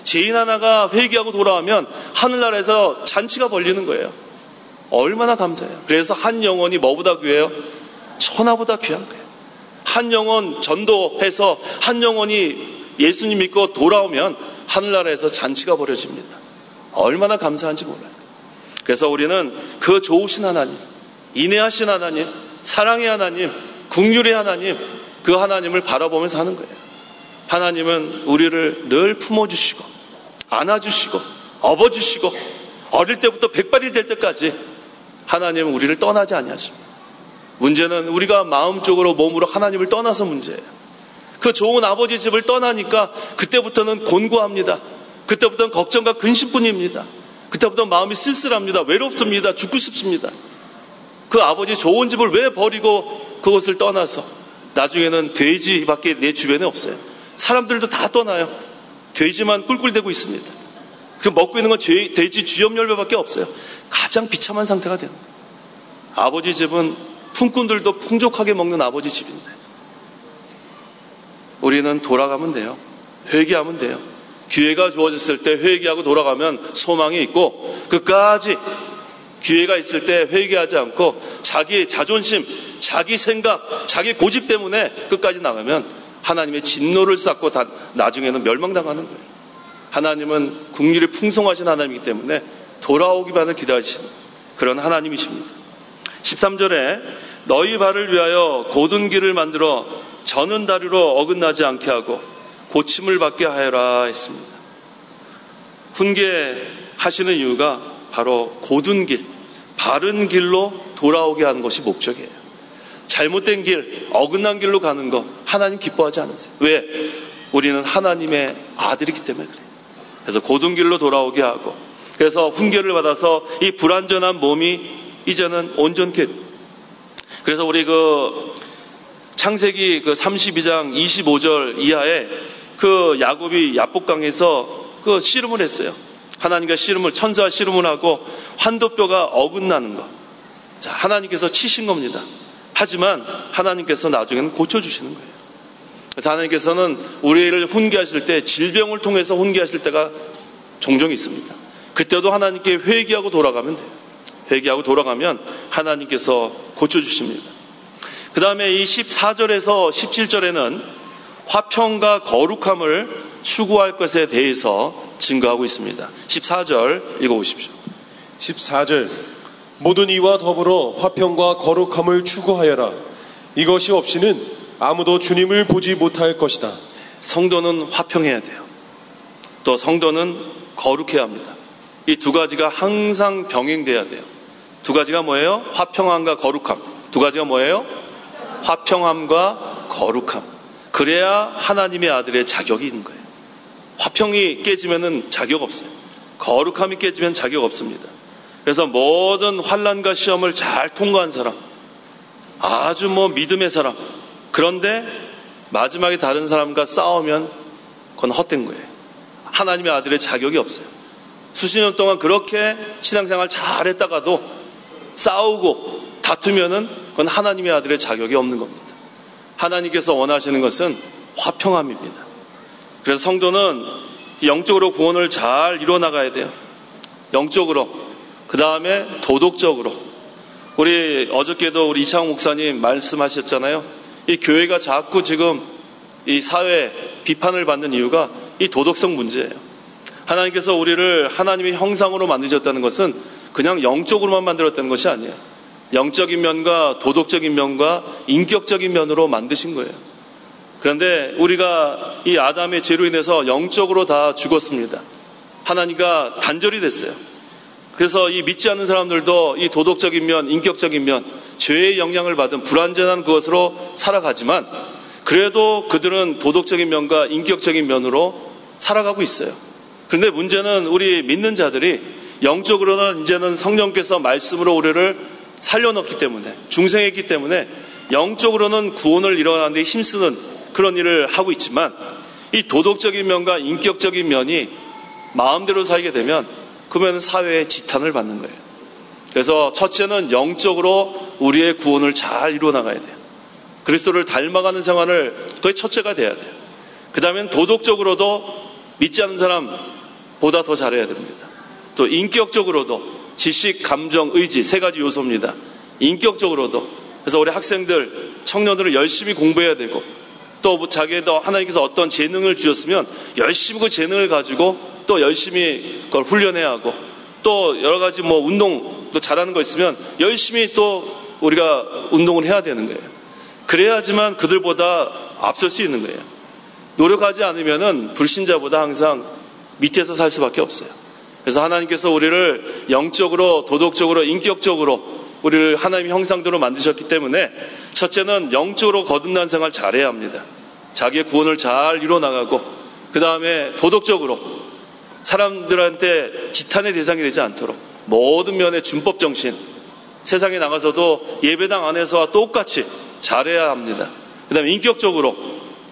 죄인 하나가 회개하고 돌아오면 하늘나라에서 잔치가 벌리는 거예요. 얼마나 감사해요. 그래서 한 영혼이 뭐보다 귀해요? 천하보다 귀한 거예요. 한 영혼 전도해서 한 영혼이 예수님 믿고 돌아오면 하늘나라에서 잔치가 벌어집니다. 얼마나 감사한지 몰라요. 그래서 우리는 그 좋으신 하나님, 인애하신 하나님, 사랑의 하나님, 긍휼의 하나님, 그 하나님을 바라보면서 사는 거예요. 하나님은 우리를 늘 품어주시고 안아주시고 업어주시고 어릴 때부터 백발이 될 때까지 하나님은 우리를 떠나지 아니하십니다. 문제는 우리가 마음적으로 몸으로 하나님을 떠나서 문제예요. 그 좋은 아버지 집을 떠나니까 그때부터는 곤고합니다. 그때부터는 걱정과 근심뿐입니다. 그때부터 마음이 쓸쓸합니다. 외롭습니다. 죽고 싶습니다. 그 아버지 좋은 집을 왜 버리고 그것을 떠나서 나중에는 돼지밖에 내 주변에 없어요. 사람들도 다 떠나요. 돼지만 꿀꿀대고 있습니다. 그 먹고 있는 건 돼지 쥐염열매밖에 없어요. 가장 비참한 상태가 되는 거예요. 아버지 집은 품꾼들도 풍족하게 먹는 아버지 집인데 우리는 돌아가면 돼요. 회개하면 돼요. 기회가 주어졌을 때 회개하고 돌아가면 소망이 있고, 끝까지 기회가 있을 때 회개하지 않고 자기 자존심, 자기 생각, 자기 고집 때문에 끝까지 나가면 하나님의 진노를 쌓고 나중에는 멸망당하는 거예요. 하나님은 긍휼이 풍성하신 하나님이기 때문에 돌아오기만을 기다리시는 그런 하나님이십니다. 13절에 너희 발을 위하여 곧은 길을 만들어 저는 다리로 어긋나지 않게 하고 고침을 받게 하여라 했습니다. 훈계하시는 이유가 바로 곧은 길, 바른 길로 돌아오게 하는 것이 목적이에요. 잘못된 길, 어긋난 길로 가는 거 하나님 기뻐하지 않으세요. 왜? 우리는 하나님의 아들이기 때문에 그래요. 그래서 곧은 길로 돌아오게 하고, 그래서 훈계를 받아서 이 불완전한 몸이 이제는 온전케. 그래서 우리 창세기 32장 25절 이하에 야곱이 야복강에서 씨름을 했어요. 하나님과 천사와 씨름을 하고 환도뼈가 어긋나는 거. 자, 하나님께서 치신 겁니다. 하지만 하나님께서 나중에는 고쳐주시는 거예요. 그래서 하나님께서는 우리를 훈계하실 때 질병을 통해서 훈계하실 때가 종종 있습니다. 그때도 하나님께 회개하고 돌아가면 돼요. 회개하고 돌아가면 하나님께서 고쳐주십니다. 그 다음에 이 14절에서 17절에는 화평과 거룩함을 추구할 것에 대해서 증거하고 있습니다. 14절 읽어보십시오. 14절 모든 이와 더불어 화평과 거룩함을 추구하여라. 이것이 없이는 아무도 주님을 보지 못할 것이다. 성도는 화평해야 돼요. 또 성도는 거룩해야 합니다. 이 두 가지가 항상 병행돼야 돼요. 두 가지가 뭐예요? 화평함과 거룩함. 두 가지가 뭐예요? 화평함과 거룩함. 그래야 하나님의 아들의 자격이 있는 거예요. 화평이 깨지면은 자격 없어요. 거룩함이 깨지면 자격 없습니다. 그래서 모든 환난과 시험을 잘 통과한 사람, 아주 믿음의 사람, 그런데 마지막에 다른 사람과 싸우면 그건 헛된 거예요. 하나님의 아들의 자격이 없어요. 수십 년 동안 그렇게 신앙생활 잘했다가도 싸우고 다투면은 그건 하나님의 아들의 자격이 없는 겁니다. 하나님께서 원하시는 것은 화평함입니다. 그래서 성도는 영적으로 구원을 잘 이루어나가야 돼요. 영적으로, 그 다음에 도덕적으로. 우리 어저께도 우리 이창호 목사님 말씀하셨잖아요. 이 교회가 자꾸 지금 이 사회 비판을 받는 이유가 이 도덕성 문제예요. 하나님께서 우리를 하나님의 형상으로 만드셨다는 것은 그냥 영적으로만 만들었다는 것이 아니에요. 영적인 면과 도덕적인 면과 인격적인 면으로 만드신 거예요. 그런데 우리가 이 아담의 죄로 인해서 영적으로 다 죽었습니다. 하나님과 단절이 됐어요. 그래서 이 믿지 않는 사람들도 이 도덕적인 면, 인격적인 면, 죄의 영향을 받은 불완전한 그것으로 살아가지만 그래도 그들은 도덕적인 면과 인격적인 면으로 살아가고 있어요. 그런데 문제는 우리 믿는 자들이 영적으로는 이제는 성령께서 말씀으로 우리를 살려넣기 때문에, 중생했기 때문에 영적으로는 구원을 이뤄가는 데 힘쓰는 그런 일을 하고 있지만 이 도덕적인 면과 인격적인 면이 마음대로 살게 되면 그러면 사회에 지탄을 받는 거예요. 그래서 첫째는 영적으로 우리의 구원을 잘 이루어나가야 돼요. 그리스도를 닮아가는 생활을 그게 첫째가 돼야 돼요. 그 다음엔 도덕적으로도 믿지 않는 사람보다 더 잘해야 됩니다. 또 인격적으로도 지식, 감정, 의지 세 가지 요소입니다. 인격적으로도. 그래서 우리 학생들, 청년들은 열심히 공부해야 되고 또 자기도 하나님께서 어떤 재능을 주셨으면 열심히 그 재능을 가지고 또 열심히 그걸 훈련해야 하고 또 여러 가지 운동도 잘하는 거 있으면 열심히 또 우리가 운동을 해야 되는 거예요. 그래야지만 그들보다 앞설 수 있는 거예요. 노력하지 않으면은 불신자보다 항상 밑에서 살 수밖에 없어요. 그래서 하나님께서 우리를 영적으로, 도덕적으로, 인격적으로 우리를 하나님의 형상대로 만드셨기 때문에 첫째는 영적으로 거듭난 생활 잘해야 합니다. 자기의 구원을 잘 이루어나가고 그 다음에 도덕적으로 사람들한테 지탄의 대상이 되지 않도록 모든 면의 준법 정신, 세상에 나가서도 예배당 안에서와 똑같이 잘해야 합니다. 그 다음에 인격적으로,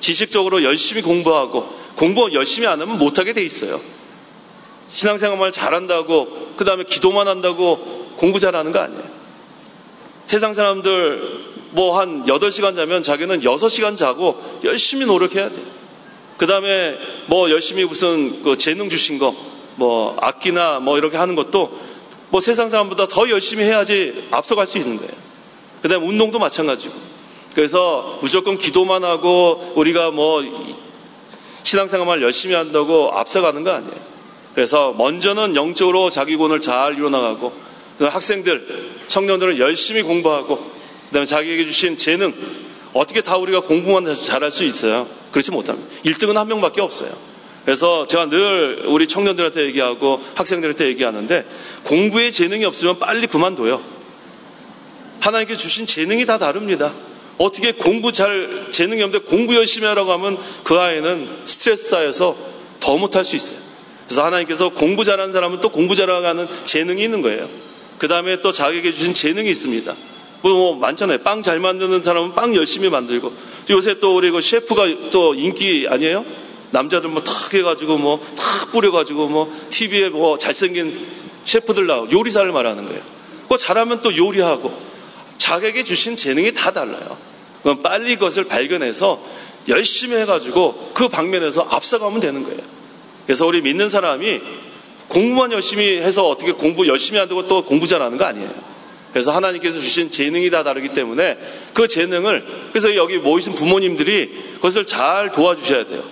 지식적으로 열심히 공부하고 공부 열심히 안 하면 못하게 돼 있어요. 신앙생활 잘한다고 그 다음에 기도만 한다고 공부 잘하는 거 아니에요. 세상 사람들 한 8시간 자면 자기는 6시간 자고 열심히 노력해야 돼요. 그 다음에 열심히 무슨 재능 주신 거 악기나 이렇게 하는 것도 세상 사람보다 더 열심히 해야지 앞서갈 수 있는 거예요. 그 다음에 운동도 마찬가지고. 그래서 무조건 기도만 하고 우리가 신앙생활 열심히 한다고 앞서가는 거 아니에요. 그래서 먼저는 영적으로 자기 구원을 잘 이루어나가고 학생들, 청년들은 열심히 공부하고 그 다음에 자기에게 주신 재능 어떻게 다 우리가 공부만 잘할 수 있어요? 그렇지 못합니다. 1등은 한 명밖에 없어요. 그래서 제가 늘 우리 청년들한테 얘기하고 학생들한테 얘기하는데 공부에 재능이 없으면 빨리 그만둬요. 하나님께 주신 재능이 다 다릅니다. 어떻게 공부 재능이 없는데 공부 열심히 하라고 하면 그 아이는 스트레스 쌓여서 더 못할 수 있어요. 그래서 하나님께서 공부 잘하는 사람은 또 공부 잘하는 재능이 있는 거예요. 그 다음에 또 자기에게 주신 재능이 있습니다. 많잖아요. 빵 잘 만드는 사람은 빵 열심히 만들고 요새 또 우리 셰프가 또 인기 아니에요? 남자들 탁 해가지고 탁 뿌려가지고 TV에 잘생긴 셰프들 나오고 요리사를 말하는 거예요. 그거 잘하면 또 요리하고 자기에게 주신 재능이 다 달라요. 그럼 빨리 그것을 발견해서 열심히 해가지고 그 방면에서 앞서가면 되는 거예요. 그래서 우리 믿는 사람이 공부만 열심히 해서 어떻게 공부 열심히 한다고 또 공부 잘하는 거 아니에요. 그래서 하나님께서 주신 재능이 다 다르기 때문에 그 재능을 그래서 여기 모이신 부모님들이 그것을 잘 도와주셔야 돼요.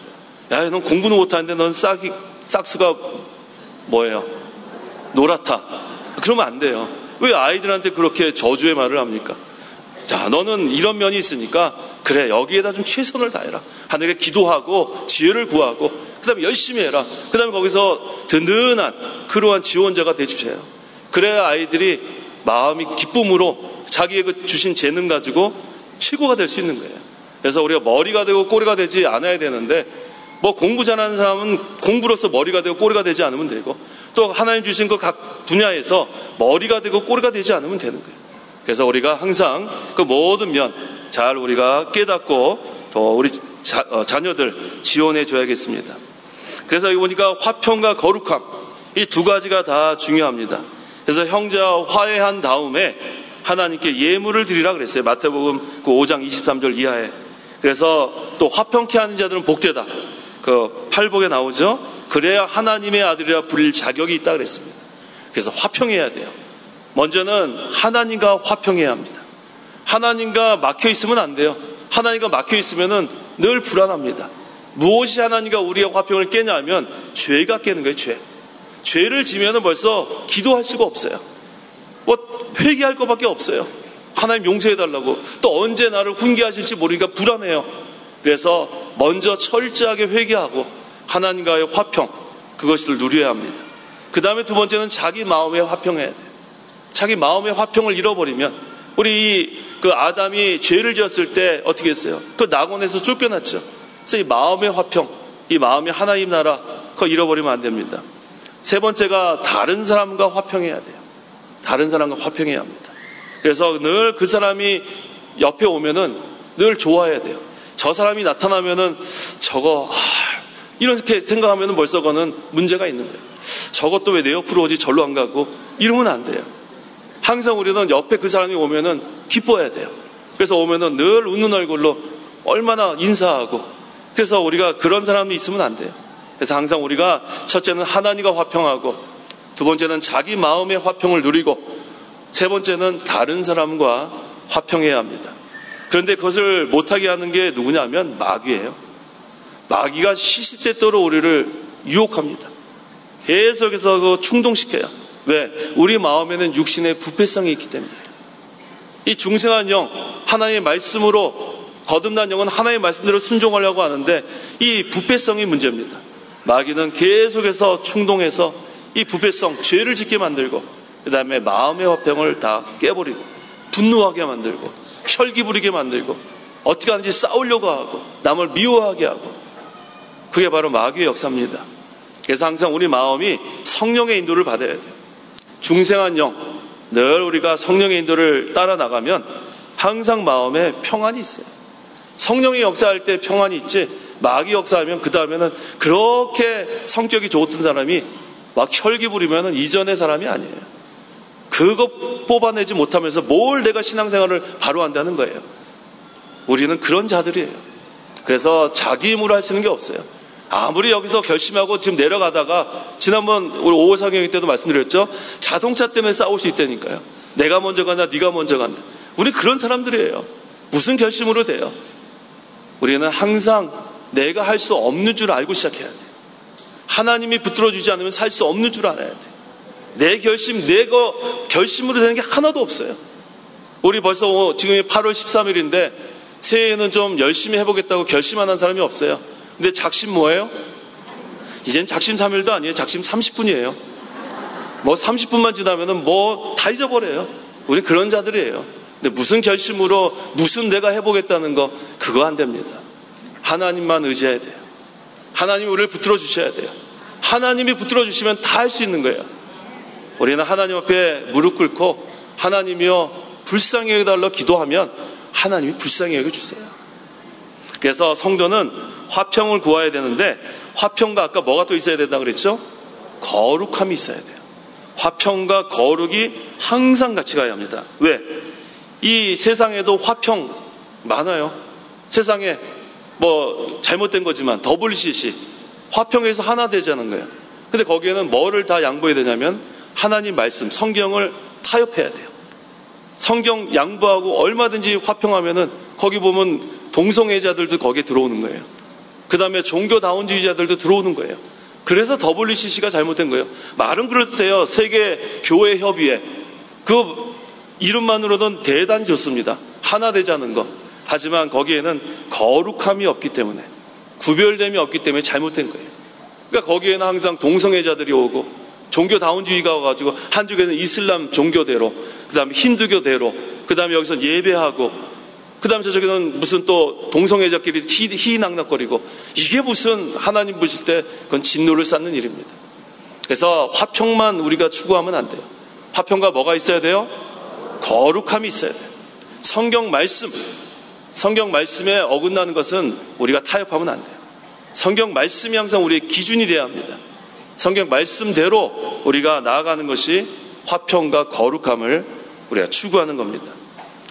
야, 넌 공부는 못하는데 넌 싹수가 뭐예요? 노랗다. 그러면 안 돼요. 왜 아이들한테 그렇게 저주의 말을 합니까? 자, 너는 이런 면이 있으니까 그래 여기에다 좀 최선을 다해라. 하나님께 기도하고 지혜를 구하고 그 다음에 열심히 해라. 그 다음에 거기서 든든한 그러한 지원자가 돼주세요. 그래야 아이들이 마음이 기쁨으로 자기의 그 주신 재능 가지고 최고가 될 수 있는 거예요. 그래서 우리가 머리가 되고 꼬리가 되지 않아야 되는데, 뭐 공부 잘하는 사람은 공부로서 머리가 되고 꼬리가 되지 않으면 되고, 또 하나님 주신 그 각 분야에서 머리가 되고 꼬리가 되지 않으면 되는 거예요. 그래서 우리가 항상 그 모든 면 잘 우리가 깨닫고 또 우리 자녀들 지원해 줘야겠습니다. 그래서 여기 보니까 화평과 거룩함, 이 두 가지가 다 중요합니다. 그래서 형제와 화해한 다음에 하나님께 예물을 드리라 그랬어요. 마태복음 그 5장 23절 이하에. 그래서 또 화평케 하는 자들은 복되다. 그 팔복에 나오죠. 그래야 하나님의 아들이라 불릴 자격이 있다 그랬습니다. 그래서 화평해야 돼요. 먼저는 하나님과 화평해야 합니다. 하나님과 막혀 있으면 안 돼요. 하나님과 막혀 있으면은 늘 불안합니다. 무엇이 하나님과 우리의 화평을 깨냐면 죄가 깨는 거예요. 죄를 지면은 벌써 기도할 수가 없어요. 뭐 회개할 것밖에 없어요. 하나님 용서해달라고. 또 언제 나를 훈계하실지 모르니까 불안해요. 그래서 먼저 철저하게 회개하고 하나님과의 화평, 그것을 누려야 합니다. 그 다음에 두 번째는 자기 마음에 화평해야 돼요. 자기 마음의 화평을 잃어버리면, 우리 그 아담이 죄를 지었을 때 어떻게 했어요? 그 낙원에서 쫓겨났죠. 그래서 이 마음의 화평, 이 마음이 하나님 나라, 그거 잃어버리면 안 됩니다. 세 번째가 다른 사람과 화평해야 돼요. 다른 사람과 화평해야 합니다. 그래서 늘 그 사람이 옆에 오면은 늘 좋아해야 돼요. 저 사람이 나타나면은 저거 이렇게 생각하면은 벌써 그거는 문제가 있는 거예요. 저것도 왜 내 옆으로 오지 절로 안 가고 이러면 안 돼요. 항상 우리는 옆에 그 사람이 오면은 기뻐해야 돼요. 그래서 오면은 늘 웃는 얼굴로 얼마나 인사하고, 그래서 우리가 그런 사람이 있으면 안 돼요. 그래서 항상 우리가 첫째는 하나님과 화평하고, 두 번째는 자기 마음의 화평을 누리고, 세 번째는 다른 사람과 화평해야 합니다. 그런데 그것을 못하게 하는 게 누구냐면 마귀예요. 마귀가 시시때때로 우리를 유혹합니다. 계속해서 그 충동시켜요. 왜? 우리 마음에는 육신의 부패성이 있기 때문에. 이 중생한 영, 하나님의 말씀으로 거듭난 영은 하나님의 말씀대로 순종하려고 하는데 이 부패성이 문제입니다. 마귀는 계속해서 충동해서 이 부패성, 죄를 짓게 만들고, 그 다음에 마음의 화평을 다 깨버리고, 분노하게 만들고, 혈기 부리게 만들고, 어떻게 하는지 싸우려고 하고, 남을 미워하게 하고, 그게 바로 마귀의 역사입니다. 그래서 항상 우리 마음이 성령의 인도를 받아야 돼요. 중생한 영, 늘 우리가 성령의 인도를 따라 나가면 항상 마음에 평안이 있어요. 성령이 역사할 때 평안이 있지, 마귀 역사하면 그 다음에는 그렇게 성격이 좋던 사람이 막 혈기 부리면 이전의 사람이 아니에요. 그거 뽑아내지 못하면서 뭘 내가 신앙생활을 바로 한다는 거예요. 우리는 그런 자들이에요. 그래서 자기 힘으로 할 수 있는 게 없어요. 아무리 여기서 결심하고 지금 내려가다가, 지난번 우리 5월 성경회 때도 말씀드렸죠. 자동차 때문에 싸울 수 있다니까요. 내가 먼저 간다, 네가 먼저 간다. 우리 그런 사람들이에요. 무슨 결심으로 돼요? 우리는 항상 내가 할 수 없는 줄 알고 시작해야 돼요. 하나님이 붙들어주지 않으면 살 수 없는 줄 알아야 돼요. 내 결심, 내가 결심으로 되는 게 하나도 없어요. 우리 벌써 지금 8월 13일인데 새해에는 좀 열심히 해보겠다고 결심하는 사람이 없어요. 근데 작심 뭐예요? 이젠 작심 3일도 아니에요. 작심 30분이에요. 뭐 30분만 지나면은 뭐 다 잊어버려요. 우리 그런 자들이에요. 근데 무슨 결심으로 무슨 내가 해보겠다는 거, 그거 안 됩니다. 하나님만 의지해야 돼요. 하나님이 우리를 붙들어 주셔야 돼요. 하나님이 붙들어 주시면 다 할 수 있는 거예요. 우리는 하나님 앞에 무릎 꿇고 하나님이여 불쌍히 여겨달라고 기도하면 하나님이 불쌍히 여겨주세요. 그래서 성도는 화평을 구해야 되는데, 화평과 아까 뭐가 또 있어야 된다고 그랬죠? 거룩함이 있어야 돼요. 화평과 거룩이 항상 같이 가야 합니다. 왜? 이 세상에도 화평 많아요. 세상에 뭐 잘못된 거지만 WCC 화평에서 하나 되자는 거예요. 근데 거기에는 뭐를 다 양보해야 되냐면 하나님 말씀, 성경을 타협해야 돼요. 성경 양보하고 얼마든지 화평하면은 거기 보면 동성애자들도 거기에 들어오는 거예요. 그 다음에 종교다운주의자들도 들어오는 거예요. 그래서 WCC가 잘못된 거예요. 말은 그래도 돼요. 세계 교회 협의회. 그 이름만으로는 대단히 좋습니다. 하나 되자는 거. 하지만 거기에는 거룩함이 없기 때문에, 구별됨이 없기 때문에 잘못된 거예요. 그러니까 거기에는 항상 동성애자들이 오고 종교다운주의가 와가지고 한쪽에는 이슬람 종교대로, 그 다음에 힌두교대로, 그 다음에 여기서 예배하고, 그 다음에 저쪽에는 무슨 또 동성애자끼리 희낙낙거리고, 이게 무슨 하나님 보실 때 그건 진노를 쌓는 일입니다. 그래서 화평만 우리가 추구하면 안 돼요. 화평과 뭐가 있어야 돼요? 거룩함이 있어야 돼요. 성경 말씀에 어긋나는 것은 우리가 타협하면 안 돼요. 성경 말씀이 항상 우리의 기준이 되어야 합니다. 성경 말씀대로 우리가 나아가는 것이 화평과 거룩함을 우리가 추구하는 겁니다.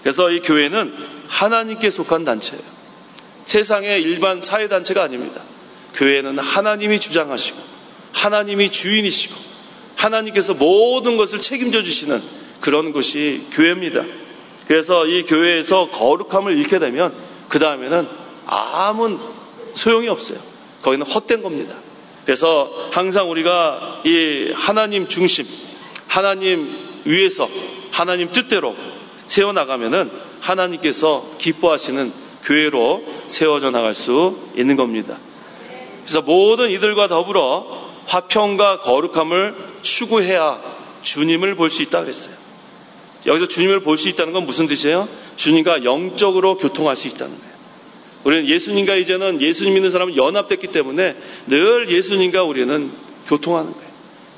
그래서 이 교회는 하나님께 속한 단체예요. 세상의 일반 사회단체가 아닙니다. 교회는 하나님이 주장하시고 하나님이 주인이시고 하나님께서 모든 것을 책임져 주시는 그런 것이 교회입니다. 그래서 이 교회에서 거룩함을 잃게 되면 그 다음에는 아무 소용이 없어요. 거기는 헛된 겁니다. 그래서 항상 우리가 이 하나님 중심, 하나님 위에서 하나님 뜻대로 세워나가면은 하나님께서 기뻐하시는 교회로 세워져 나갈 수 있는 겁니다. 그래서 모든 이들과 더불어 화평과 거룩함을 추구해야 주님을 볼 수 있다 그랬어요. 여기서 주님을 볼 수 있다는 건 무슨 뜻이에요? 주님과 영적으로 교통할 수 있다는 거예요. 우리는 예수님과 이제는 예수님 믿는 사람은 연합됐기 때문에 늘 예수님과 우리는 교통하는 거예요.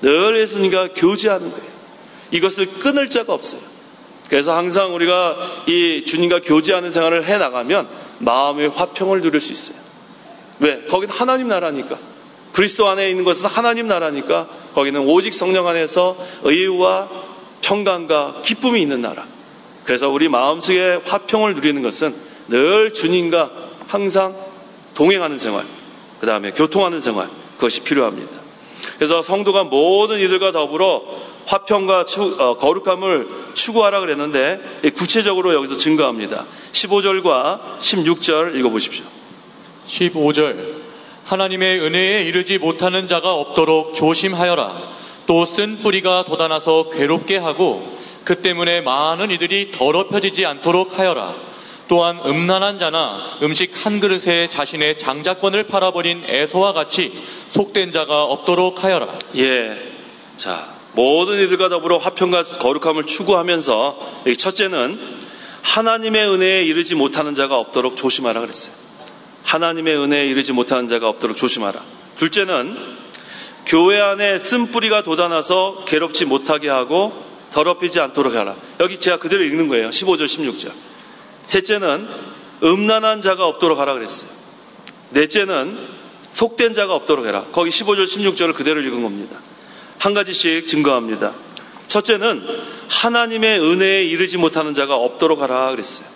늘 예수님과 교제하는 거예요. 이것을 끊을 자가 없어요. 그래서 항상 우리가 이 주님과 교제하는 생활을 해나가면 마음의 화평을 누릴 수 있어요. 왜? 거기는 하나님 나라니까. 그리스도 안에 있는 것은 하나님 나라니까 거기는 오직 성령 안에서 의와 평강과 기쁨이 있는 나라. 그래서 우리 마음속에 화평을 누리는 것은 늘 주님과 항상 동행하는 생활, 그 다음에 교통하는 생활, 그것이 필요합니다. 그래서 성도가 모든 이들과 더불어 화평과 거룩함을 추구하라 그랬는데 구체적으로 여기서 증거합니다. 15절과 16절 읽어보십시오. 15절 하나님의 은혜에 이르지 못하는 자가 없도록 조심하여라. 또 쓴 뿌리가 돋아나서 괴롭게 하고 그 때문에 많은 이들이 더럽혀지지 않도록 하여라. 또한 음란한 자나 음식 한 그릇에 자신의 장자권을 팔아버린 에서와 같이 속된 자가 없도록 하여라. 자, 모든 이들과 더불어 화평과 거룩함을 추구하면서 첫째는 하나님의 은혜에 이르지 못하는 자가 없도록 조심하라 그랬어요. 하나님의 은혜에 이르지 못하는 자가 없도록 조심하라. 둘째는 교회 안에 쓴뿌리가 돋아나서 괴롭지 못하게 하고 더럽히지 않도록 하라. 여기 제가 그대로 읽는 거예요. 15절 16절. 셋째는 음란한 자가 없도록 하라 그랬어요. 넷째는 속된 자가 없도록 해라. 거기 15절 16절을 그대로 읽은 겁니다. 한 가지씩 증거합니다. 첫째는 하나님의 은혜에 이르지 못하는 자가 없도록 하라 그랬어요.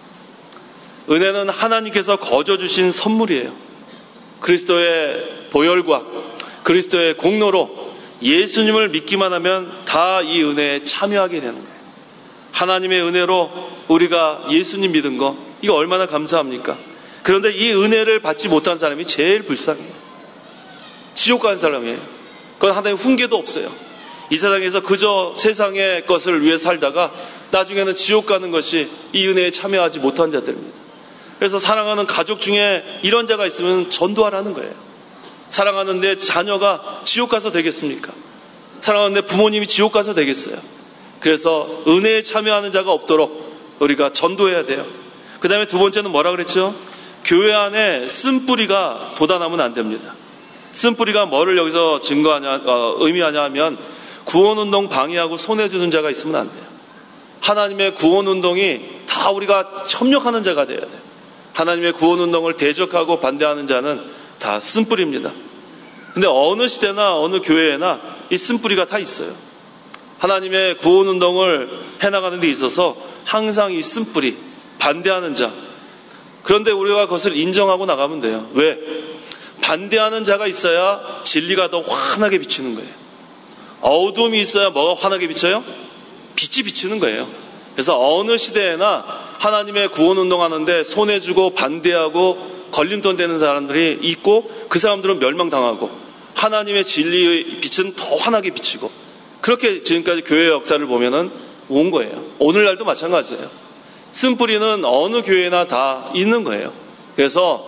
은혜는 하나님께서 거저 주신 선물이에요. 그리스도의 보혈과 그리스도의 공로로 예수님을 믿기만 하면 다 이 은혜에 참여하게 되는 거예요. 하나님의 은혜로 우리가 예수님 믿은 거, 이거 얼마나 감사합니까? 그런데 이 은혜를 받지 못한 사람이 제일 불쌍해요. 지옥 가는 사람이에요. 그건 하나님 훈계도 없어요. 이 세상에서 그저 세상의 것을 위해 살다가 나중에는 지옥 가는 것이 이 은혜에 참여하지 못한 자들입니다. 그래서 사랑하는 가족 중에 이런 자가 있으면 전도하라는 거예요. 사랑하는 내 자녀가 지옥 가서 되겠습니까? 사랑하는 내 부모님이 지옥 가서 되겠어요? 그래서 은혜에 참여하는 자가 없도록 우리가 전도해야 돼요. 그 다음에 두 번째는 뭐라 그랬죠? 교회 안에 쓴뿌리가 돋아나면 안 됩니다. 쓴뿌리가 뭐를 여기서 의미하냐 하면 구원운동 방해하고 손해주는 자가 있으면 안 돼요. 하나님의 구원운동이 다 우리가 협력하는 자가 돼야 돼요. 하나님의 구원운동을 대적하고 반대하는 자는 다 쓴뿌리입니다. 근데 어느 시대나 어느 교회에나 이 쓴뿌리가 다 있어요. 하나님의 구원운동을 해나가는 데 있어서 항상 이 쓴뿌리, 반대하는 자. 그런데 우리가 그것을 인정하고 나가면 돼요. 왜? 반대하는 자가 있어야 진리가 더 환하게 비치는 거예요. 어두움이 있어야 뭐가 환하게 비쳐요? 빛이 비치는 거예요. 그래서 어느 시대에나 하나님의 구원운동 하는데 손해주고 반대하고 걸림돌 되는 사람들이 있고 그 사람들은 멸망당하고 하나님의 진리의 빛은 더 환하게 비치고 그렇게 지금까지 교회의 역사를 보면은 온 거예요. 오늘날도 마찬가지예요. 쓴뿌리는 어느 교회나 다 있는 거예요. 그래서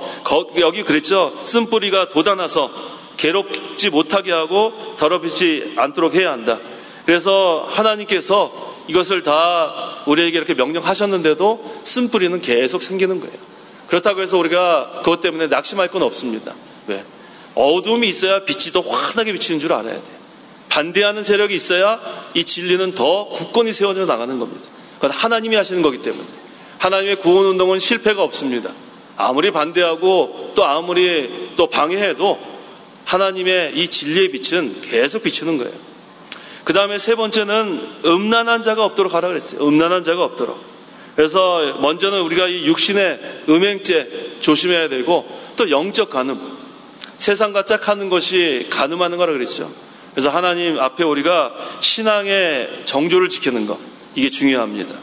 여기 그랬죠. 쓴뿌리가 돋아나서 괴롭지 못하게 하고 더럽히지 않도록 해야 한다. 그래서 하나님께서 이것을 다 우리에게 이렇게 명령하셨는데도 쓴뿌리는 계속 생기는 거예요. 그렇다고 해서 우리가 그것 때문에 낙심할 건 없습니다. 왜? 어둠이 있어야 빛이 더 환하게 비치는 줄 알아야 돼요. 반대하는 세력이 있어야 이 진리는 더 굳건히 세워져 나가는 겁니다. 그건 하나님이 하시는 거기 때문에. 하나님의 구원운동은 실패가 없습니다. 아무리 반대하고 또 아무리 또 방해해도 하나님의 이 진리의 빛은 계속 비추는 거예요. 그 다음에 세 번째는 음란한 자가 없도록 하라 그랬어요. 음란한 자가 없도록. 그래서 먼저는 우리가 이 육신의 음행죄 조심해야 되고 또 영적 간음, 세상과 짝하는 것이 간음하는 거라 그랬죠. 그래서 하나님 앞에 우리가 신앙의 정조를 지키는 것, 이게 중요합니다.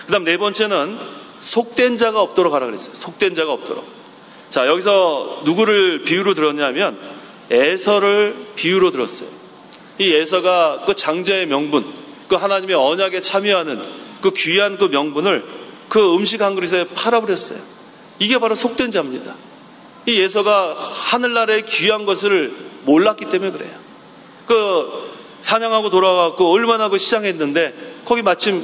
그 다음 네 번째는 속된 자가 없도록 하라 그랬어요. 속된 자가 없도록. 자, 여기서 누구를 비유로 들었냐면 에서를 비유로 들었어요. 이 에서가 그 장자의 명분, 그 하나님의 언약에 참여하는 그 귀한 그 명분을 그 음식 한 그릇에 팔아버렸어요. 이게 바로 속된 자입니다. 이 에서가 하늘나라의 귀한 것을 몰랐기 때문에 그래요. 그 사냥하고 돌아가고 얼마나 그 시장했는데 거기 마침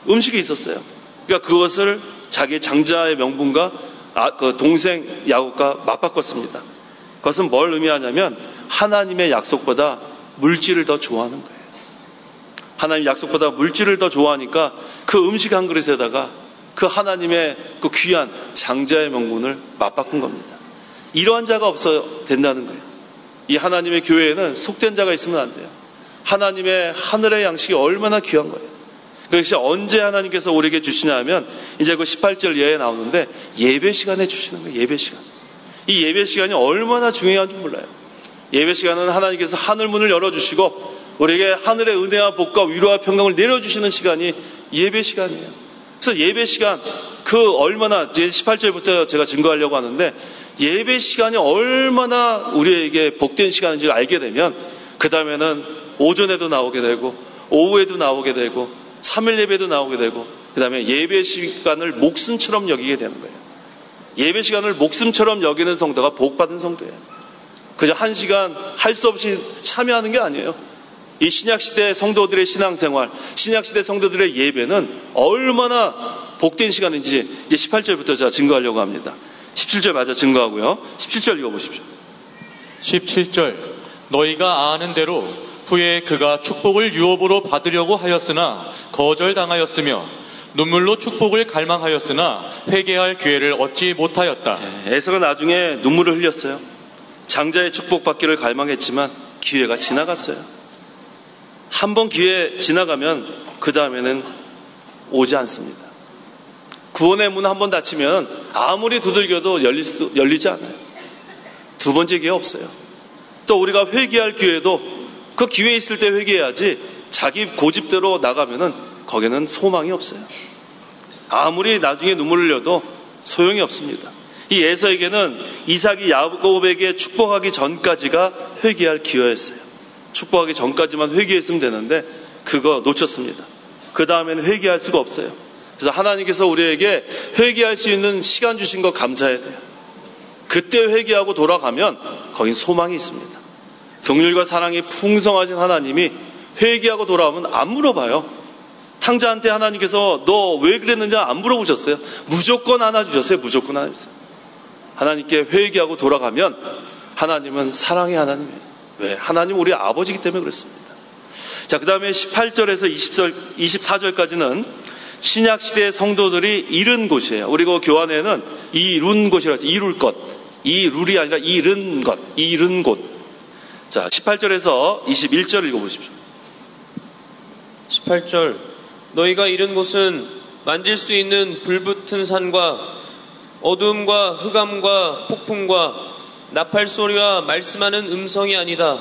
음식이 있었어요. 그러니까 그것을 자기 장자의 명분과 그 동생 야곱과 맞바꿨습니다. 그것은 뭘 의미하냐면 하나님의 약속보다 물질을 더 좋아하는 거예요. 하나님 약속보다 물질을 더 좋아하니까 그 음식 한 그릇에다가 그 하나님의 그 귀한 장자의 명분을 맞바꾼 겁니다. 이러한 자가 없어야 된다는 거예요. 이 하나님의 교회에는 속된 자가 있으면 안 돼요. 하나님의 하늘의 양식이 얼마나 귀한 거예요. 그것이 언제 하나님께서 우리에게 주시냐면 이제 그 18절 이하에 나오는데 예배 시간에 주시는 거예요. 예배 시간. 이 예배 시간이 얼마나 중요한 줄 몰라요. 예배 시간은 하나님께서 하늘 문을 열어주시고 우리에게 하늘의 은혜와 복과 위로와 평강을 내려주시는 시간이 예배 시간이에요. 그래서 예배 시간 그 얼마나 이제 18절부터 제가 증거하려고 하는데 예배 시간이 얼마나 우리에게 복된 시간인지 알게 되면 그 다음에는 오전에도 나오게 되고 오후에도 나오게 되고 3일 예배도 나오게 되고 그 다음에 예배 시간을 목숨처럼 여기게 되는 거예요. 예배 시간을 목숨처럼 여기는 성도가 복받은 성도예요. 그저 한 시간 할 수 없이 참여하는 게 아니에요. 이 신약시대 성도들의 신앙생활, 신약시대 성도들의 예배는 얼마나 복된 시간인지 이제 18절부터 제가 증거하려고 합니다. 17절 마저 증거하고요. 17절 읽어보십시오. 17절 너희가 아는 대로 후에 그가 축복을 유업으로 받으려고 하였으나 거절당하였으며 눈물로 축복을 갈망하였으나 회개할 기회를 얻지 못하였다. 에서가 나중에 눈물을 흘렸어요. 장자의 축복받기를 갈망했지만 기회가 지나갔어요. 한 번 기회 지나가면 그 다음에는 오지 않습니다. 구원의 문 한 번 닫히면 아무리 두들겨도 열리지 않아요. 두 번째 기회 없어요. 또 우리가 회개할 기회도 그 기회 있을 때 회개해야지 자기 고집대로 나가면은 거기는 소망이 없어요. 아무리 나중에 눈물을 흘려도 소용이 없습니다. 이 에서에게는 이삭이 야곱에게 축복하기 전까지가 회개할 기회였어요. 축복하기 전까지만 회개했으면 되는데 그거 놓쳤습니다. 그 다음에는 회개할 수가 없어요. 그래서 하나님께서 우리에게 회개할 수 있는 시간 주신 거 감사해야 돼요. 그때 회개하고 돌아가면 거긴 소망이 있습니다. 긍휼과 사랑이 풍성하신 하나님이 회개하고 돌아오면 안 물어봐요. 탕자한테 하나님께서 너 왜 그랬는지 안 물어보셨어요? 무조건 안아주셨어요. 무조건 안아주셨어요. 하나님께 회개하고 돌아가면 하나님은 사랑의 하나님이에요. 왜? 하나님 우리 아버지이기 때문에 그렇습니다. 자, 그 다음에 18절에서 24절까지는 신약시대의 성도들이 잃은 곳이에요. 우리 그 교환에는 이룬 곳이라고 해서 이룰 것. 이룰이 아니라 잃은 것. 잃은 곳. 자, 18절에서 21절 읽어보십시오. 18절 너희가 잃은 곳은 만질 수 있는 불붙은 산과 어두움과 흑암과 폭풍과 나팔 소리와 말씀하는 음성이 아니다.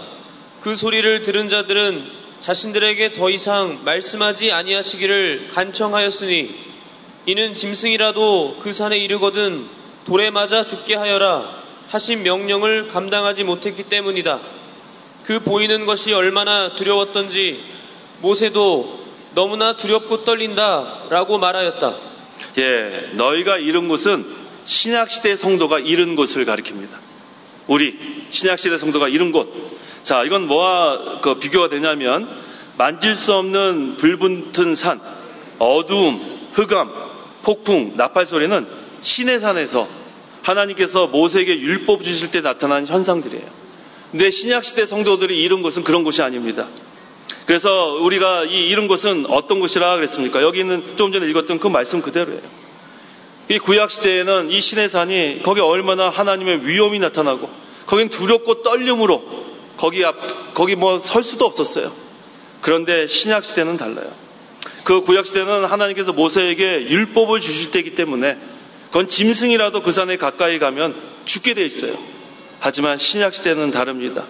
그 소리를 들은 자들은 자신들에게 더 이상 말씀하지 아니하시기를 간청하였으니 이는 짐승이라도 그 산에 이르거든 돌에 맞아 죽게 하여라 하신 명령을 감당하지 못했기 때문이다. 그 보이는 것이 얼마나 두려웠던지 모세도 너무나 두렵고 떨린다 라고 말하였다. 예, 너희가 잃은 곳은 신약시대 성도가 잃은 곳을 가리킵니다. 우리 신약시대 성도가 잃은 곳. 자, 이건 뭐와 비교가 되냐면 만질 수 없는 불붙은 산, 어두움, 흑암, 폭풍, 나팔 소리는 시내산에서 하나님께서 모세에게 율법 주실 때 나타난 현상들이에요. 근데 신약시대 성도들이 이룬 곳은 그런 곳이 아닙니다. 그래서 우리가 이룬 곳은 어떤 곳이라 그랬습니까? 여기는 좀 전에 읽었던 그 말씀 그대로예요. 이 구약시대에는 이 시내산이 거기 얼마나 하나님의 위엄이 나타나고 거긴 두렵고 떨림으로 거기 뭐 설 수도 없었어요. 그런데 신약시대는 달라요. 그 구약시대는 하나님께서 모세에게 율법을 주실 때이기 때문에 그건 짐승이라도 그 산에 가까이 가면 죽게 돼 있어요. 하지만 신약시대는 다릅니다.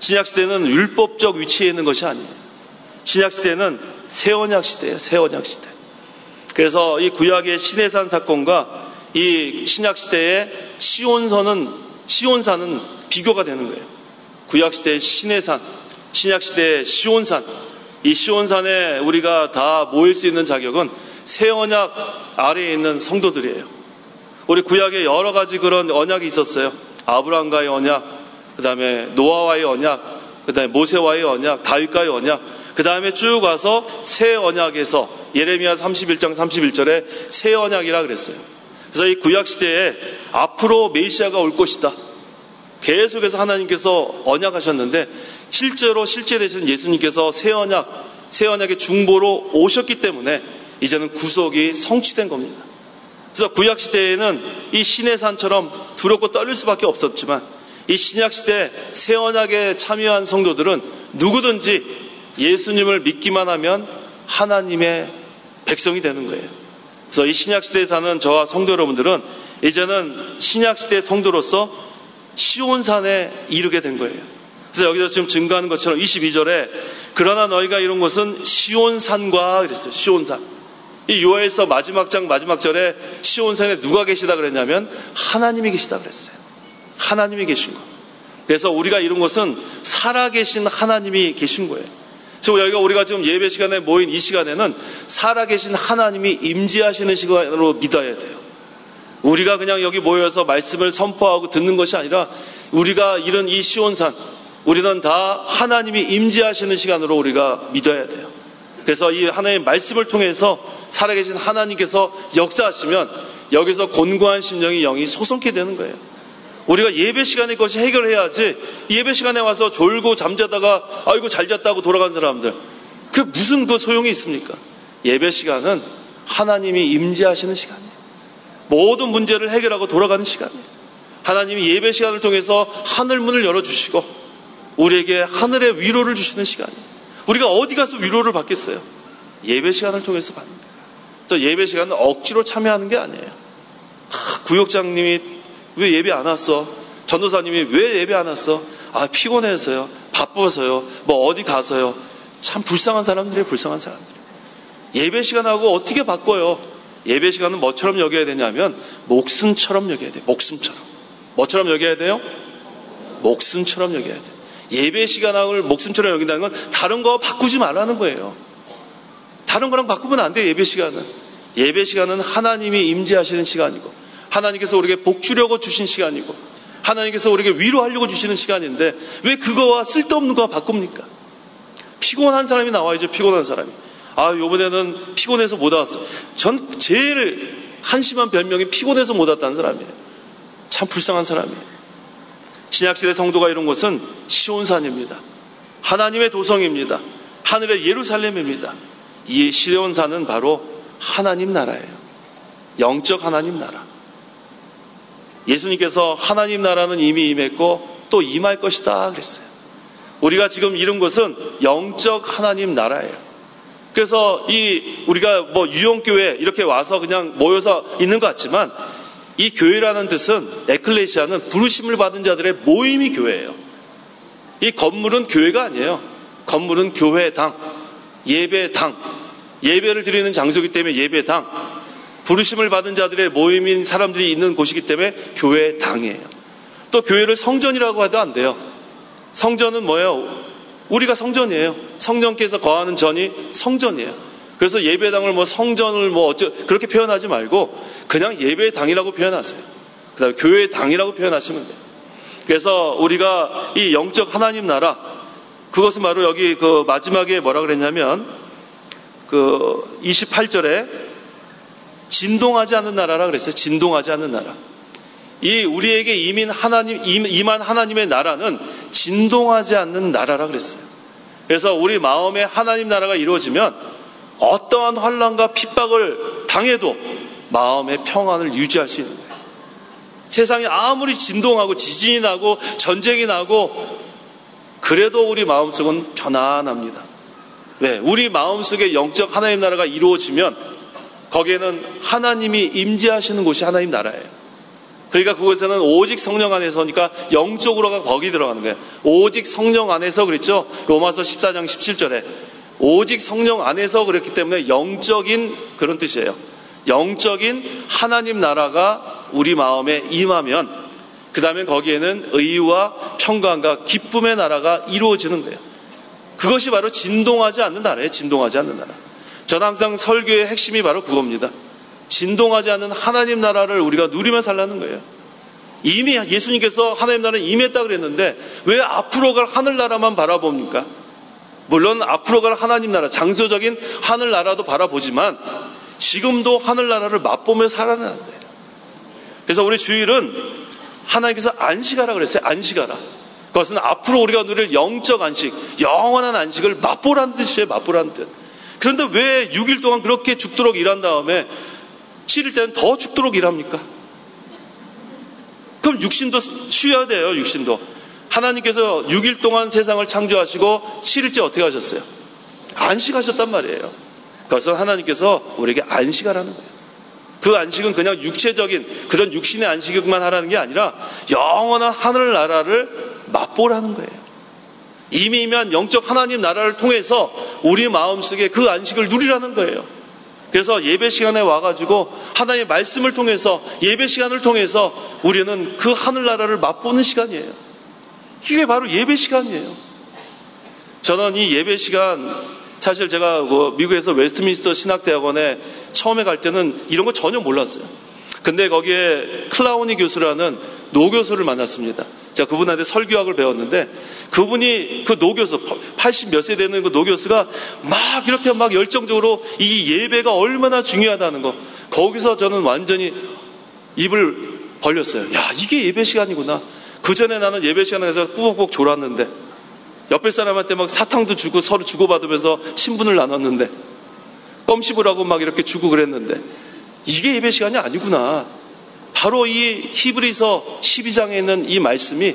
신약시대는 율법적 위치에 있는 것이 아니에요. 신약시대는 새언약시대예요. 새언약시대. 그래서 이 구약의 시내산 사건과 이 신약시대의 시온산은 비교가 되는 거예요. 구약시대의 시내산, 신약시대의 시온산. 이 시온산에 우리가 다 모일 수 있는 자격은 새언약 아래에 있는 성도들이에요. 우리 구약에 여러 가지 그런 언약이 있었어요. 아브라함과의 언약, 그 다음에 노아와의 언약, 그 다음에 모세와의 언약, 다윗과의 언약, 그 다음에 쭉 와서 새 언약에서 예레미야 31장 31절에 새 언약이라 그랬어요. 그래서 이 구약시대에 앞으로 메시아가 올 것이다. 계속해서 하나님께서 언약하셨는데 실제로 실제되신 예수님께서 새 언약의 중보로 오셨기 때문에 이제는 구속이 성취된 겁니다. 그래서 구약시대에는 이 시내산처럼 두렵고 떨릴 수밖에 없었지만 이 신약시대 새 언약에 참여한 성도들은 누구든지 예수님을 믿기만 하면 하나님의 백성이 되는 거예요. 그래서 이 신약시대에 사는 저와 성도 여러분들은 이제는 신약시대 성도로서 시온산에 이르게 된 거예요. 그래서 여기서 지금 증거하는 것처럼 22절에 그러나 너희가 이룬 것은 시온산과 그랬어요. 시온산. 이 요엘서 마지막 장 마지막 절에 시온산에 누가 계시다 그랬냐면 하나님이 계시다 그랬어요. 하나님이 계신 거. 그래서 우리가 이룬 것은 살아계신 하나님이 계신 거예요. 지금 여기가 우리가 지금 예배 시간에 모인 이 시간에는 살아계신 하나님이 임재하시는 시간으로 믿어야 돼요. 우리가 그냥 여기 모여서 말씀을 선포하고 듣는 것이 아니라 우리가 이룬 이 시온산, 우리는 다 하나님이 임재하시는 시간으로 우리가 믿어야 돼요. 그래서 이 하나님의 말씀을 통해서 살아계신 하나님께서 역사하시면 여기서 곤고한 심령이 영이 솟게 되는 거예요. 우리가 예배 시간에 그것이 해결해야지 예배 시간에 와서 졸고 잠자다가 아이고 잘 잤다고 돌아간 사람들 그 무슨 그 소용이 있습니까? 예배 시간은 하나님이 임재하시는 시간이에요. 모든 문제를 해결하고 돌아가는 시간이에요. 하나님이 예배 시간을 통해서 하늘 문을 열어주시고 우리에게 하늘의 위로를 주시는 시간이에요. 우리가 어디 가서 위로를 받겠어요? 예배 시간을 통해서 받는 거예요. 그래서 예배 시간은 억지로 참여하는 게 아니에요. 구역장님이 왜 예배 안 왔어? 전도사님이 왜 예배 안 왔어? 아, 피곤해서요. 바빠서요. 뭐 어디 가서요. 참 불쌍한 사람들이에요. 불쌍한 사람들. 예배 시간하고 어떻게 바꿔요? 예배 시간은 뭐처럼 여겨야 되냐면 목숨처럼 여겨야 돼요. 목숨처럼. 뭐처럼 여겨야 돼요? 목숨처럼 여겨야 돼요. 예배 시간을 목숨처럼 여긴다는 건 다른 거 바꾸지 말라는 거예요. 다른 거랑 바꾸면 안 돼요. 예배 시간은. 예배 시간은 하나님이 임재하시는 시간이고 하나님께서 우리에게 복 주려고 주신 시간이고 하나님께서 우리에게 위로하려고 주시는 시간인데 왜 그거와 쓸데없는 거와 바꿉니까? 피곤한 사람이 나와야죠. 피곤한 사람이. 아, 요번에는 피곤해서 못 왔어. 전 제일 한심한 변명이 피곤해서 못 왔다는 사람이에요. 참 불쌍한 사람이에요. 신약시대 성도가 이룬 곳은 시온산입니다. 하나님의 도성입니다. 하늘의 예루살렘입니다. 이 시온산은 바로 하나님 나라예요. 영적 하나님 나라. 예수님께서 하나님 나라는 이미 임했고 또 임할 것이다 그랬어요. 우리가 지금 이룬 것은 영적 하나님 나라예요. 그래서 우리가 뭐 유용교회 이렇게 와서 그냥 모여서 있는 것 같지만 이 교회라는 뜻은 에클레시아는 부르심을 받은 자들의 모임이 교회예요. 이 건물은 교회가 아니에요. 건물은 교회당, 예배당, 예배를 드리는 장소이기 때문에 예배당, 부르심을 받은 자들의 모임인 사람들이 있는 곳이기 때문에 교회당이에요. 또 교회를 성전이라고 해도 안 돼요. 성전은 뭐예요? 우리가 성전이에요. 성령께서 거하는 전이 성전이에요. 그래서 예배당을 뭐 성전을 뭐 그렇게 표현하지 말고 그냥 예배당이라고 표현하세요. 그 다음에 교회당이라고 표현하시면 돼요. 그래서 우리가 이 영적 하나님 나라, 그것은 바로 여기 그 마지막에 뭐라 그랬냐면, 28절에 진동하지 않는 나라라 그랬어요. 진동하지 않는 나라. 이 우리에게 임한 하나님의 나라는 진동하지 않는 나라라 그랬어요. 그래서 우리 마음에 하나님 나라가 이루어지면 어떠한 환난과 핍박을 당해도 마음의 평안을 유지할 수 있는 거예요. 세상이 아무리 진동하고 지진이 나고 전쟁이 나고 그래도 우리 마음속은 편안합니다. 왜? 우리 마음속에 영적 하나님 나라가 이루어지면 거기에는 하나님이 임재하시는 곳이 하나님 나라예요. 그러니까 그곳에는 오직 성령 안에서니까 영적으로가 거기 들어가는 거예요. 오직 성령 안에서 그랬죠. 로마서 14장 17절에 오직 성령 안에서 그랬기 때문에 영적인 그런 뜻이에요. 영적인 하나님 나라가 우리 마음에 임하면 그 다음에 거기에는 의와 평강과 기쁨의 나라가 이루어지는 거예요. 그것이 바로 진동하지 않는 나라예요. 진동하지 않는 나라. 저는 항상 설교의 핵심이 바로 그겁니다. 진동하지 않는 하나님 나라를 우리가 누리며 살라는 거예요. 이미 예수님께서 하나님 나라에 임했다 그랬는데 왜 앞으로 갈 하늘나라만 바라봅니까? 물론 앞으로 갈 하나님 나라, 장소적인 하늘나라도 바라보지만 지금도 하늘나라를 맛보며 살아가는 거예요. 그래서 우리 주일은 하나님께서 안식하라 그랬어요. 안식하라. 그것은 앞으로 우리가 누릴 영적 안식, 영원한 안식을 맛보라는 뜻이에요. 맛보라는 뜻. 그런데 왜 6일 동안 그렇게 죽도록 일한 다음에 7일 때는 더 죽도록 일합니까? 그럼 육신도 쉬어야 돼요. 육신도. 하나님께서 6일 동안 세상을 창조하시고 7일째 어떻게 하셨어요? 안식하셨단 말이에요. 그것은 하나님께서 우리에게 안식하라는 거예요. 그 안식은 그냥 육체적인 그런 육신의 안식만 하라는 게 아니라 영원한 하늘나라를 맛보라는 거예요. 이미 임한 영적 하나님 나라를 통해서 우리 마음속에 그 안식을 누리라는 거예요. 그래서 예배 시간에 와가지고 하나님의 말씀을 통해서 예배 시간을 통해서 우리는 그 하늘나라를 맛보는 시간이에요. 이게 바로 예배 시간이에요. 저는 이 예배 시간, 사실 제가 미국에서 웨스트민스터 신학대학원에 처음에 갈 때는 이런 거 전혀 몰랐어요. 근데 거기에 클라우니 교수라는 노교수를 만났습니다. 제가 그분한테 설교학을 배웠는데 그분이 그 노교수 80 몇 세 되는 그 노교수가 막 이렇게 막 열정적으로 이 예배가 얼마나 중요하다는 거, 거기서 저는 완전히 입을 벌렸어요. 야, 이게 예배 시간이구나. 그 전에 나는 예배 시간에서 꾸벅꾸벅 졸았는데 옆에 사람한테 막 사탕도 주고 서로 주고받으면서 신분을 나눴는데 껌 씹으라고 막 이렇게 주고 그랬는데 이게 예배 시간이 아니구나. 바로 이 히브리서 12장에 있는 이 말씀이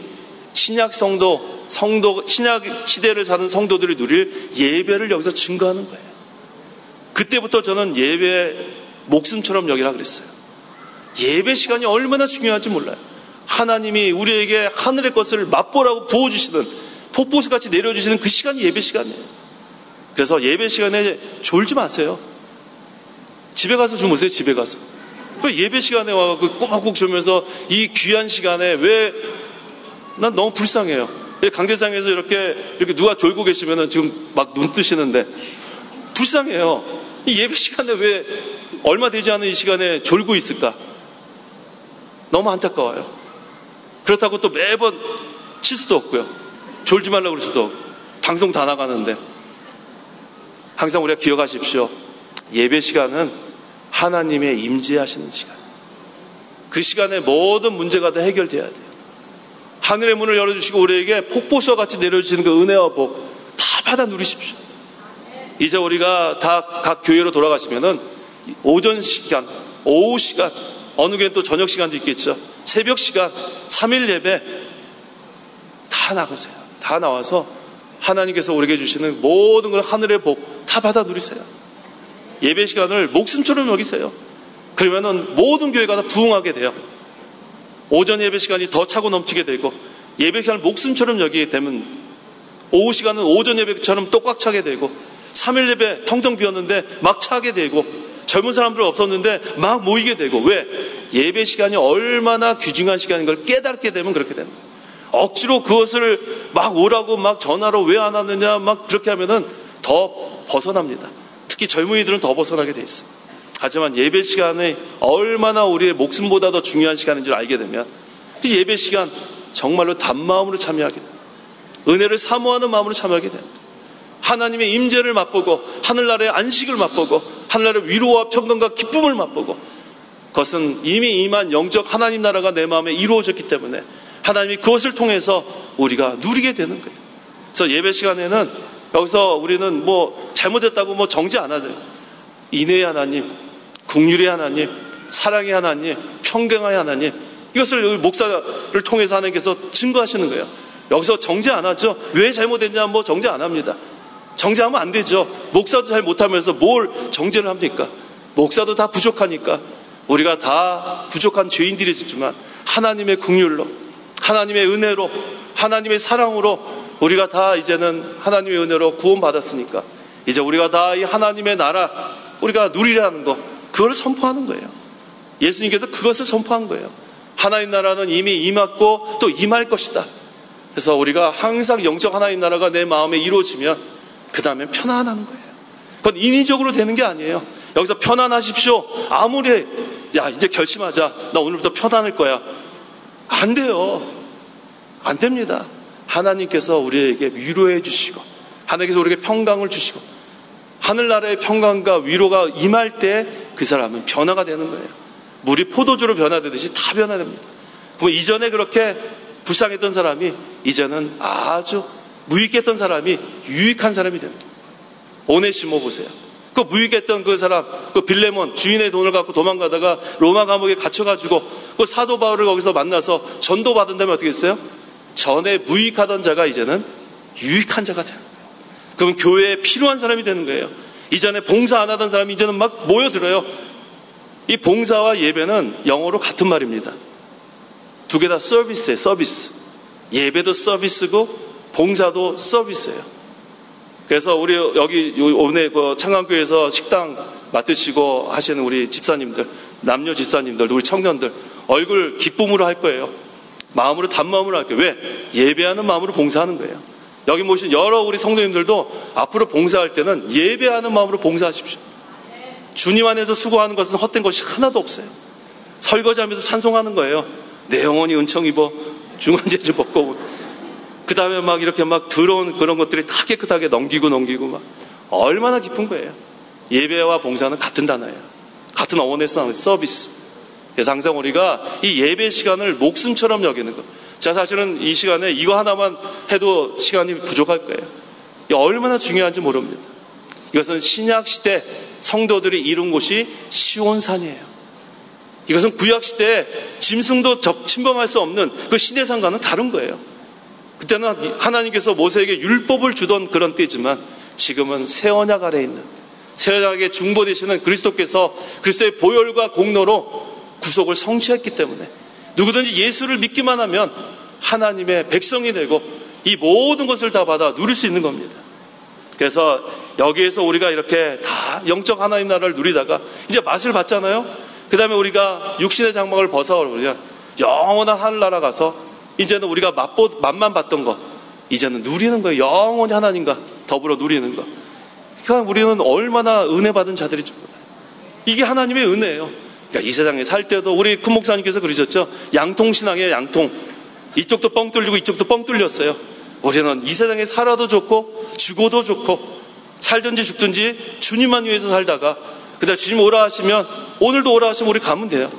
신약 신약 시대를 사는 성도들이 누릴 예배를 여기서 증거하는 거예요. 그때부터 저는 예배 목숨처럼 여기라 그랬어요. 예배 시간이 얼마나 중요한지 몰라요. 하나님이 우리에게 하늘의 것을 맛보라고 부어주시는, 폭포수같이 내려주시는 그 시간이 예배 시간이에요. 그래서 예배 시간에 졸지 마세요. 집에 가서 주무세요. 집에 가서. 왜 예배 시간에 와서 꼬박꼬박 졸면서 이 귀한 시간에 왜, 난 너무 불쌍해요. 강제상에서 이렇게 누가 졸고 계시면은 지금 막 눈 뜨시는데 불쌍해요. 이 예배 시간에 왜 얼마 되지 않은 이 시간에 졸고 있을까? 너무 안타까워요. 그렇다고 또 매번 칠 수도 없고요. 졸지 말라고 그럴 수도 없고. 방송 다 나가는데. 항상 우리가 기억하십시오. 예배 시간은 하나님의 임재하시는 시간. 그 시간에 모든 문제가 다 해결돼야 돼요. 하늘의 문을 열어주시고 우리에게 폭포수와 같이 내려주시는 그 은혜와 복 다 받아 누리십시오. 이제 우리가 다 각 교회로 돌아가시면은 오전 시간, 오후 시간, 어느 교회는 또 저녁 시간도 있겠죠. 새벽 시간, 3일 예배 다 나가세요. 다 나와서 하나님께서 우리에게 주시는 모든 걸 하늘의 복 다 받아 누리세요. 예배 시간을 목숨처럼 여기세요. 그러면은 모든 교회가 다 부흥하게 돼요. 오전 예배 시간이 더 차고 넘치게 되고 예배 시간을 목숨처럼 여기게 되면 오후 시간은 오전 예배처럼 또 꽉 차게 되고 3일 예배 텅텅 비었는데 막 차게 되고 젊은 사람들 없었는데 막 모이게 되고 왜? 예배 시간이 얼마나 귀중한 시간인 걸 깨닫게 되면 그렇게 됩니다. 억지로 그것을 막 오라고 막 전화로 왜 안 왔느냐 막 그렇게 하면은 더 벗어납니다. 특히 젊은이들은 더 벗어나게 돼 있어요. 하지만 예배 시간이 얼마나 우리의 목숨보다 더 중요한 시간인 줄 알게 되면 그 예배 시간 정말로 단마음으로 참여하게 됩니다. 은혜를 사모하는 마음으로 참여하게 됩니다. 하나님의 임재를 맛보고 하늘나라의 안식을 맛보고 하늘나라의 위로와 평강과 기쁨을 맛보고 그것은 이미 임한 영적 하나님 나라가 내 마음에 이루어졌기 때문에 하나님이 그것을 통해서 우리가 누리게 되는 거예요. 그래서 예배 시간에는 여기서 우리는 뭐 잘못했다고 뭐 정지 안 하세요. 인애의 하나님, 긍휼의 하나님, 사랑의 하나님, 평강의 하나님, 이것을 목사를 통해서 하나님께서 증거하시는 거예요. 여기서 정지 안 하죠. 왜 잘못했냐 뭐 정지 안 합니다. 정지하면 안 되죠. 목사도 잘 못하면서 뭘 정죄를 합니까? 목사도 다 부족하니까. 우리가 다 부족한 죄인들이지만 하나님의 긍휼로, 하나님의 은혜로, 하나님의 사랑으로 우리가 다 이제는 하나님의 은혜로 구원받았으니까 이제 우리가 다 이 하나님의 나라 우리가 누리라는 거, 그걸 선포하는 거예요. 예수님께서 그것을 선포한 거예요. 하나님 나라는 이미 임했고 또 임할 것이다. 그래서 우리가 항상 영적 하나님 나라가 내 마음에 이루어지면 그 다음에 편안한 거예요. 그건 인위적으로 되는 게 아니에요. 여기서 편안하십시오. 아무리 야 이제 결심하자. 나 오늘부터 편안할 거야. 안 돼요. 안 됩니다. 하나님께서 우리에게 위로해 주시고 하나님께서 우리에게 평강을 주시고 하늘나라의 평강과 위로가 임할 때 그 사람은 변화가 되는 거예요. 물이 포도주로 변화되듯이 다 변화됩니다. 그럼 이전에 그렇게 불쌍했던 사람이 이제는 아주 무익했던 사람이 유익한 사람이 됩니다. 오네시모 보세요. 그 무익했던 그 사람, 그 빌레몬 주인의 돈을 갖고 도망가다가 로마 감옥에 갇혀가지고 그 사도 바울을 거기서 만나서 전도받은 다음에 어떻게 했어요? 전에 무익하던 자가 이제는 유익한 자가 되는 거예요. 그럼 교회에 필요한 사람이 되는 거예요. 이전에 봉사 안 하던 사람이 이제는 막 모여들어요. 이 봉사와 예배는 영어로 같은 말입니다. 두 개 다 서비스예요. 서비스. 예배도 서비스고 봉사도 서비스예요. 그래서 우리 여기 오늘 그 창강교회에서 식당 맡으시고 하시는 우리 집사님들, 남녀 집사님들, 우리 청년들 얼굴 기쁨으로 할 거예요. 마음으로 단마음으로 할 거예요. 왜? 예배하는 마음으로 봉사하는 거예요. 여기 모신 여러 우리 성도님들도 앞으로 봉사할 때는 예배하는 마음으로 봉사하십시오. 주님 안에서 수고하는 것은 헛된 것이 하나도 없어요. 설거지하면서 찬송하는 거예요. 내 영혼이 은총 입어 중환제주 벗고 그 다음에 막 이렇게 막 더러운 그런 것들이 다 깨끗하게 넘기고 막 얼마나 기쁜 거예요. 예배와 봉사는 같은 단어예요. 같은 어원에서 나오는 서비스. 그래서 항상 우리가 이 예배 시간을 목숨처럼 여기는 거. 제가 사실은 이 시간에 이거 하나만 해도 시간이 부족할 거예요. 이게 얼마나 중요한지 모릅니다. 이것은 신약시대 성도들이 이룬 곳이 시온산이에요. 이것은 구약시대에 짐승도 침범할 수 없는 그 시내산과는 다른 거예요. 그때는 하나님께서 모세에게 율법을 주던 그런 때지만 지금은 새 언약 아래에 있는 새 언약의 중보 되시는 그리스도께서 그리스도의 보혈과 공로로 구속을 성취했기 때문에 누구든지 예수를 믿기만 하면 하나님의 백성이 되고 이 모든 것을 다 받아 누릴 수 있는 겁니다. 그래서 여기에서 우리가 이렇게 다 영적 하나님 나라를 누리다가 이제 맛을 봤잖아요. 그 다음에 우리가 육신의 장막을 벗어버리면 영원한 하늘나라 가서 이제는 우리가 맛만 봤던 거 이제는 누리는 거예요. 영원히 하나님과 더불어 누리는 거. 그러니까 우리는 얼마나 은혜 받은 자들인지 몰라요. 이게 하나님의 은혜예요. 그러니까 이 세상에 살 때도 우리 큰 목사님께서 그러셨죠. 양통신앙이에요. 양통. 이쪽도 뻥 뚫리고 이쪽도 뻥 뚫렸어요. 우리는 이 세상에 살아도 좋고 죽어도 좋고 살든지 죽든지 주님만 위해서 살다가 그다음 주님 오라 하시면 오늘도 오라 하시면 우리 가면 돼요.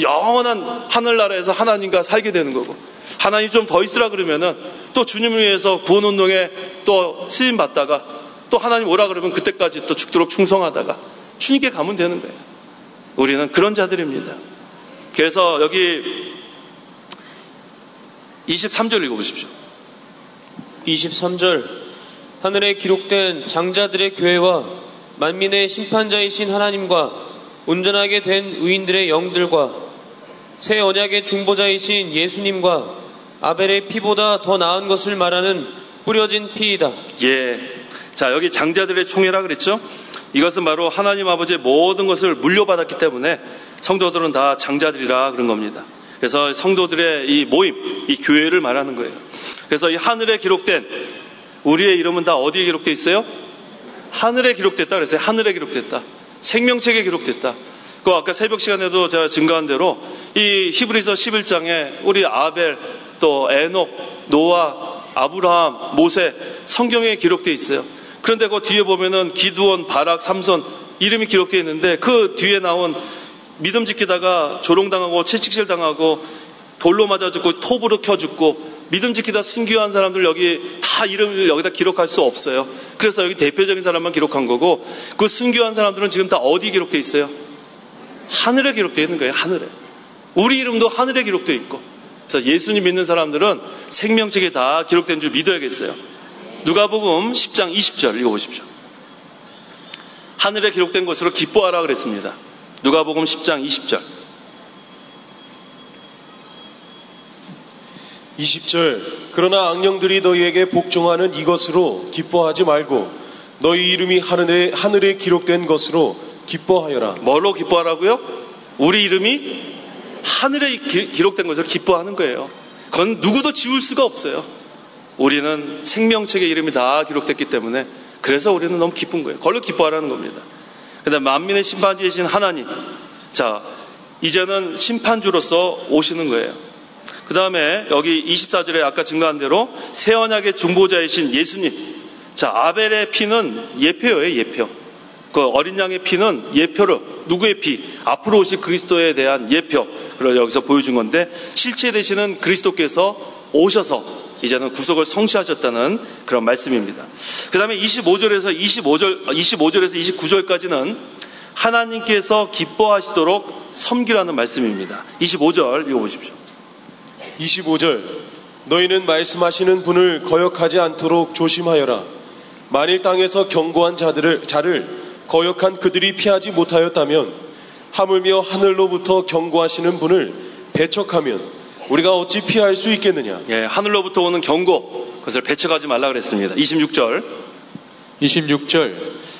영원한 하늘나라에서 하나님과 살게 되는 거고 하나님 좀 더 있으라 그러면은 또 주님을 위해서 구원운동에 또 쓰임 받다가 또 하나님 오라 그러면 그때까지 또 죽도록 충성하다가 주님께 가면 되는 거예요. 우리는 그런 자들입니다. 그래서 여기 23절 읽어보십시오. 23절 하늘에 기록된 장자들의 교회와 만민의 심판자이신 하나님과 온전하게 된 의인들의 영들과 새 언약의 중보자이신 예수님과 아벨의 피보다 더 나은 것을 말하는 뿌려진 피이다. 예. 자, 여기 장자들의 총회라 그랬죠? 이것은 바로 하나님 아버지의 모든 것을 물려받았기 때문에 성도들은 다 장자들이라 그런 겁니다. 그래서 성도들의 이 모임, 이 교회를 말하는 거예요. 그래서 이 하늘에 기록된 우리의 이름은 다 어디에 기록되어 있어요? 하늘에 기록됐다 그랬어요. 하늘에 기록됐다. 생명책에 기록됐다. 그 아까 새벽 시간에도 제가 증거한 대로 이 히브리서 11장에 우리 아벨 또 에녹, 노아 아브라함, 모세 성경에 기록되어 있어요. 그런데 그 뒤에 보면은 기드온, 바락, 삼손 이름이 기록되어 있는데 그 뒤에 나온 믿음 지키다가 조롱당하고 채찍질 당하고 돌로 맞아 죽고 톱으로 켜 죽고 믿음 지키다 순교한 사람들 여기 다 이름을 여기다 기록할 수 없어요. 그래서 여기 대표적인 사람만 기록한 거고 그 순교한 사람들은 지금 다 어디 기록되어 있어요? 하늘에 기록되어 있는 거예요. 하늘에. 우리 이름도 하늘에 기록되어 있고 그래서 예수님 믿는 사람들은 생명책에 다 기록된 줄 믿어야겠어요. 누가복음 10장 20절 읽어보십시오. 하늘에 기록된 것으로 기뻐하라 그랬습니다. 누가복음 10장 20절 20절 그러나 악령들이 너희에게 복종하는 이것으로 기뻐하지 말고 너희 이름이 하늘에 기록된 것으로 기뻐하여라. 뭘로 기뻐하라고요? 우리 이름이 하늘에 기록된 것으로 기뻐하는 거예요. 그건 누구도 지울 수가 없어요. 우리는 생명책에 이름이 다 기록됐기 때문에 그래서 우리는 너무 기쁜 거예요. 그걸로 기뻐하라는 겁니다. 그 다음 만민의 심판주이신 하나님, 자 이제는 심판주로서 오시는 거예요. 그 다음에 여기 24절에 아까 증거한 대로 새 언약의 중보자이신 예수님, 자 아벨의 피는 예표예요. 예표. 그 어린 양의 피는 예표로 누구의 피? 앞으로 오실 그리스도에 대한 예표를 여기서 보여준 건데 실체 되시는 그리스도께서 오셔서 이제는 구속을 성취하셨다는 그런 말씀입니다. 그 다음에 25절에서 29절까지는 하나님께서 기뻐하시도록 섬기라는 말씀입니다. 25절 읽어보십시오. 25절 너희는 말씀하시는 분을 거역하지 않도록 조심하여라. 만일 땅에서 경고한 자를 거역한 그들이 피하지 못하였다면 하물며 하늘로부터 경고하시는 분을 배척하면 우리가 어찌 피할 수 있겠느냐. 예, 하늘로부터 오는 경고 그것을 배척하지 말라 그랬습니다. 26절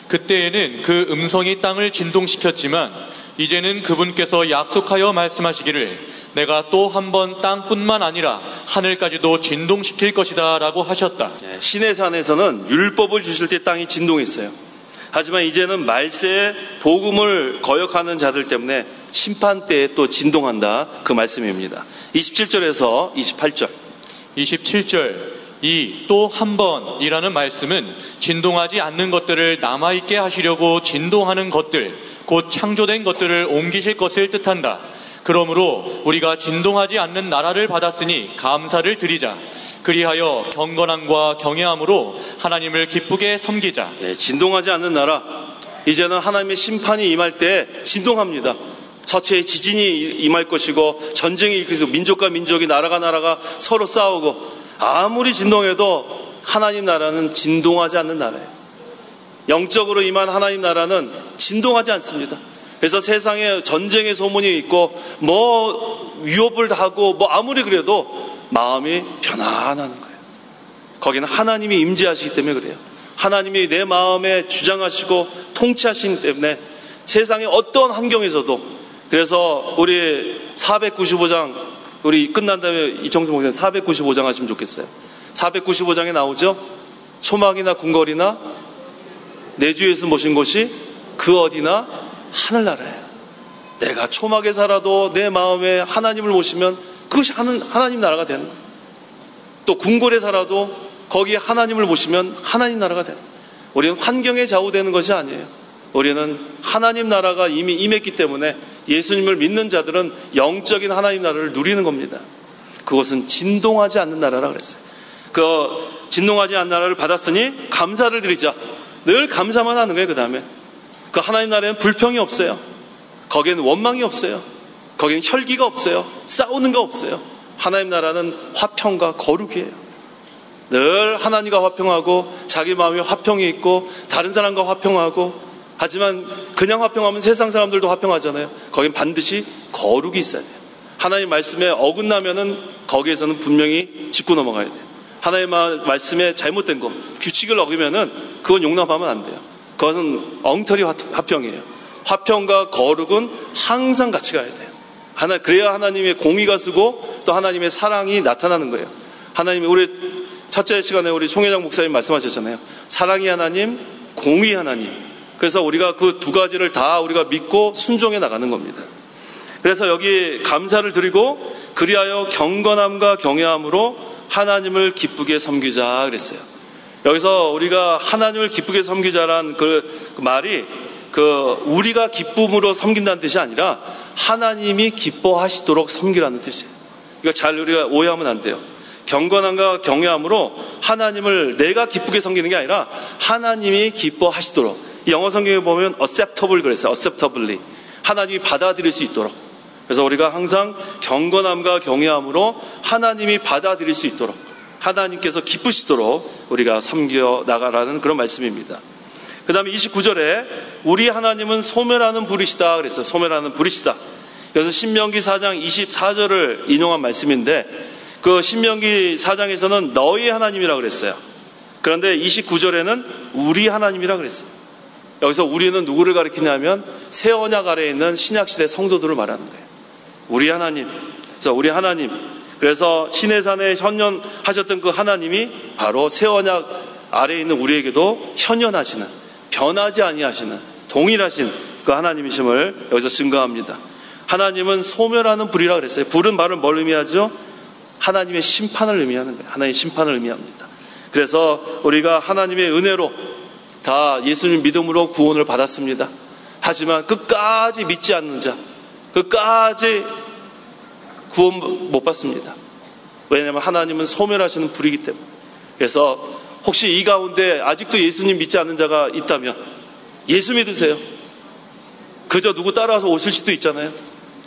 그때에는 그 음성이 땅을 진동시켰지만 이제는 그분께서 약속하여 말씀하시기를 내가 또 한 번 땅뿐만 아니라 하늘까지도 진동시킬 것이다 라고 하셨다. 예, 시내산에서는 율법을 주실 때 땅이 진동했어요. 하지만 이제는 말세의 복음을 거역하는 자들 때문에 심판 때에 또 진동한다 그 말씀입니다. 27절에서 28절 27절 이 또 한 번이라는 말씀은 진동하지 않는 것들을 남아있게 하시려고 진동하는 것들 곧 창조된 것들을 옮기실 것을 뜻한다. 그러므로 우리가 진동하지 않는 나라를 받았으니 감사를 드리자. 그리하여 경건함과 경외함으로 하나님을 기쁘게 섬기자. 네, 진동하지 않는 나라 이제는 하나님의 심판이 임할 때 진동합니다. 처체에 지진이 임할 것이고 전쟁이 일으키고 민족과 민족이 나라가 서로 싸우고 아무리 진동해도 하나님 나라는 진동하지 않는 나라예요. 영적으로 임한 하나님 나라는 진동하지 않습니다. 그래서 세상에 전쟁의 소문이 있고 뭐 위협을 하고 뭐 아무리 그래도 마음이 편안한 거예요. 거기는 하나님이 임재하시기 때문에 그래요. 하나님이 내 마음에 주장하시고 통치하시기 때문에 세상의 어떤 환경에서도 그래서 우리 495장 우리 끝난 다음에 이청수 목사님 495장 하시면 좋겠어요. 495장에 나오죠. 초막이나 궁궐이나 내 주 예수 모신 곳이 그 어디나 하늘나라예요. 내가 초막에 살아도 내 마음에 하나님을 모시면 그것이 하나님 나라가 되는 거예요. 또 궁궐에 살아도 거기에 하나님을 모시면 하나님 나라가 되는 거예요. 우리는 환경에 좌우되는 것이 아니에요. 우리는 하나님 나라가 이미 임했기 때문에 예수님을 믿는 자들은 영적인 하나님 나라를 누리는 겁니다. 그것은 진동하지 않는 나라라 그랬어요. 그 진동하지 않는 나라를 받았으니 감사를 드리자. 늘 감사만 하는 거예요. 그 다음에 그 하나님 나라에는 불평이 없어요. 거기에는 원망이 없어요. 거기는 혈기가 없어요. 싸우는 거 없어요. 하나님 나라는 화평과 거룩이에요. 늘 하나님과 화평하고 자기 마음에 화평이 있고 다른 사람과 화평하고 하지만 그냥 화평하면 세상 사람들도 화평하잖아요. 거긴 반드시 거룩이 있어야 돼요. 하나님 말씀에 어긋나면은 거기에서는 분명히 짚고 넘어가야 돼요. 하나님 말씀에 잘못된 거 규칙을 어기면은 그건 용납하면 안 돼요. 그것은 엉터리 화평이에요. 화평과 거룩은 항상 같이 가야 돼요. 그래야 하나님의 공의가 쓰고 또 하나님의 사랑이 나타나는 거예요. 하나님이 우리 첫째 시간에 우리 총회장 목사님 말씀하셨잖아요. 사랑이 하나님, 공의 하나님. 그래서 우리가 그 두 가지를 다 우리가 믿고 순종해 나가는 겁니다. 그래서 여기 감사를 드리고 그리하여 경건함과 경외함으로 하나님을 기쁘게 섬기자 그랬어요. 여기서 우리가 하나님을 기쁘게 섬기자란 그 말이 우리가 기쁨으로 섬긴다는 뜻이 아니라 하나님이 기뻐하시도록 섬기라는 뜻이에요. 이거 잘 우리가 오해하면 안 돼요. 경건함과 경외함으로 하나님을 내가 기쁘게 섬기는 게 아니라 하나님이 기뻐하시도록. 영어 성경에 보면 acceptable 그랬어요. acceptably. 하나님이 받아들일 수 있도록. 그래서 우리가 항상 경건함과 경외함으로 하나님이 받아들일 수 있도록, 하나님께서 기쁘시도록 우리가 섬겨 나가라는 그런 말씀입니다. 그 다음에 29절에 우리 하나님은 소멸하는 불이시다 그랬어요. 소멸하는 불이시다. 그래서 신명기 4장 24절을 인용한 말씀인데, 그 신명기 4장에서는 너희 하나님이라고 그랬어요. 그런데 29절에는 우리 하나님이라고 그랬어요. 여기서 우리는 누구를 가리키냐면 새 언약 아래에 있는 신약시대 성도들을 말하는 거예요. 우리 하나님. 그래서 우리 하나님. 그래서 시내산에 현현하셨던 그 하나님이 바로 새 언약 아래에 있는 우리에게도 현현하시는, 변하지 아니하시는 동일하신 그 하나님이심을 여기서 증거합니다. 하나님은 소멸하는 불이라 그랬어요. 불은 말은 뭘 의미하죠? 하나님의 심판을 의미하는 거예요. 하나님의 심판을 의미합니다. 그래서 우리가 하나님의 은혜로 다 예수님 믿음으로 구원을 받았습니다. 하지만 끝까지 믿지 않는 자, 끝까지 구원 못 받습니다. 왜냐하면 하나님은 소멸하시는 불이기 때문에. 그래서 혹시 이 가운데 아직도 예수님 믿지 않는 자가 있다면 예수 믿으세요. 그저 누구 따라서 오실 수도 있잖아요.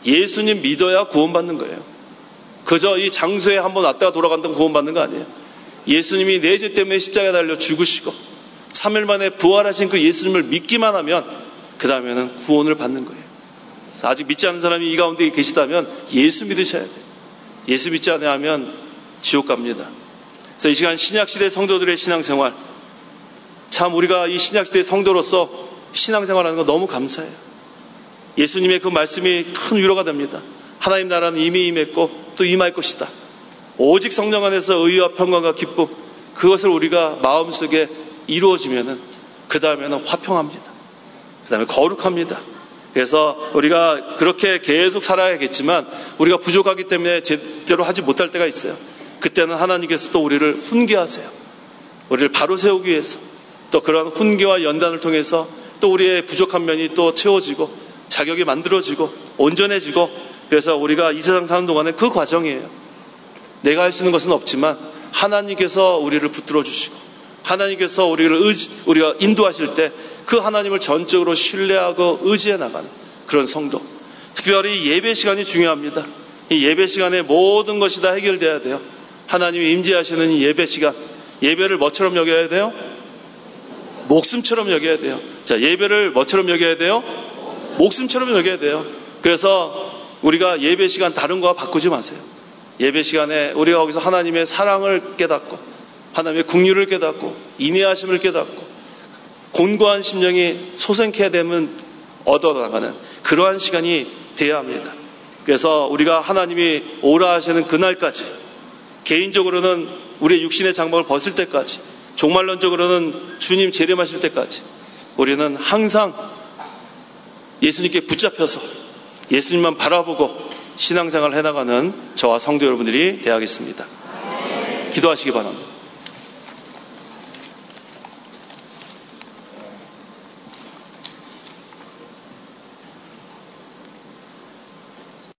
예수님 믿어야 구원받는 거예요. 그저 이 장소에 한번 왔다가 돌아간다고 구원받는 거 아니에요. 예수님이 내 죄 때문에 십자가에 달려 죽으시고 3일 만에 부활하신 그 예수님을 믿기만 하면 그 다음에는 구원을 받는 거예요. 그래서 아직 믿지 않는 사람이 이 가운데 계시다면 예수 믿으셔야 돼요. 예수 믿지 않으면 지옥 갑니다. 그래서 이 시간 신약시대 성도들의 신앙생활, 참 우리가 이 신약시대 성도로서 신앙생활하는 거 너무 감사해요. 예수님의 그 말씀이 큰 위로가 됩니다. 하나님 나라는 이미 임했고 또 임할 것이다. 오직 성령 안에서 의와 평강과 기쁨, 그것을 우리가 마음속에 이루어지면은 그 다음에는 화평합니다. 그 다음에 거룩합니다. 그래서 우리가 그렇게 계속 살아야겠지만 우리가 부족하기 때문에 제대로 하지 못할 때가 있어요. 그때는 하나님께서 또 우리를 훈계하세요. 우리를 바로 세우기 위해서 또 그런 훈계와 연단을 통해서 또 우리의 부족한 면이 또 채워지고 자격이 만들어지고 온전해지고, 그래서 우리가 이 세상 사는 동안에 그 과정이에요. 내가 할 수 있는 것은 없지만 하나님께서 우리를 붙들어 주시고 하나님께서 우리가 인도하실 때 그 하나님을 전적으로 신뢰하고 의지해 나가는 그런 성도. 특별히 예배 시간이 중요합니다. 이 예배 시간에 모든 것이 다 해결돼야 돼요. 하나님이 임재하시는 이 예배 시간, 예배를 뭐처럼 여겨야 돼요? 목숨처럼 여겨야 돼요. 자, 예배를 뭐처럼 여겨야 돼요? 목숨처럼 여겨야 돼요. 그래서 우리가 예배 시간 다른 거와 바꾸지 마세요. 예배 시간에 우리가 거기서 하나님의 사랑을 깨닫고 하나님의 긍휼을 깨닫고 인내하심을 깨닫고 곤고한 심령이 소생케 되면 얻어나가는 그러한 시간이 돼야 합니다. 그래서 우리가 하나님이 오라 하시는 그날까지, 개인적으로는 우리의 육신의 장막을 벗을 때까지, 종말론적으로는 주님 재림하실 때까지 우리는 항상 예수님께 붙잡혀서 예수님만 바라보고 신앙생활을 해나가는 저와 성도 여러분들이 되어야겠습니다. 기도하시기 바랍니다.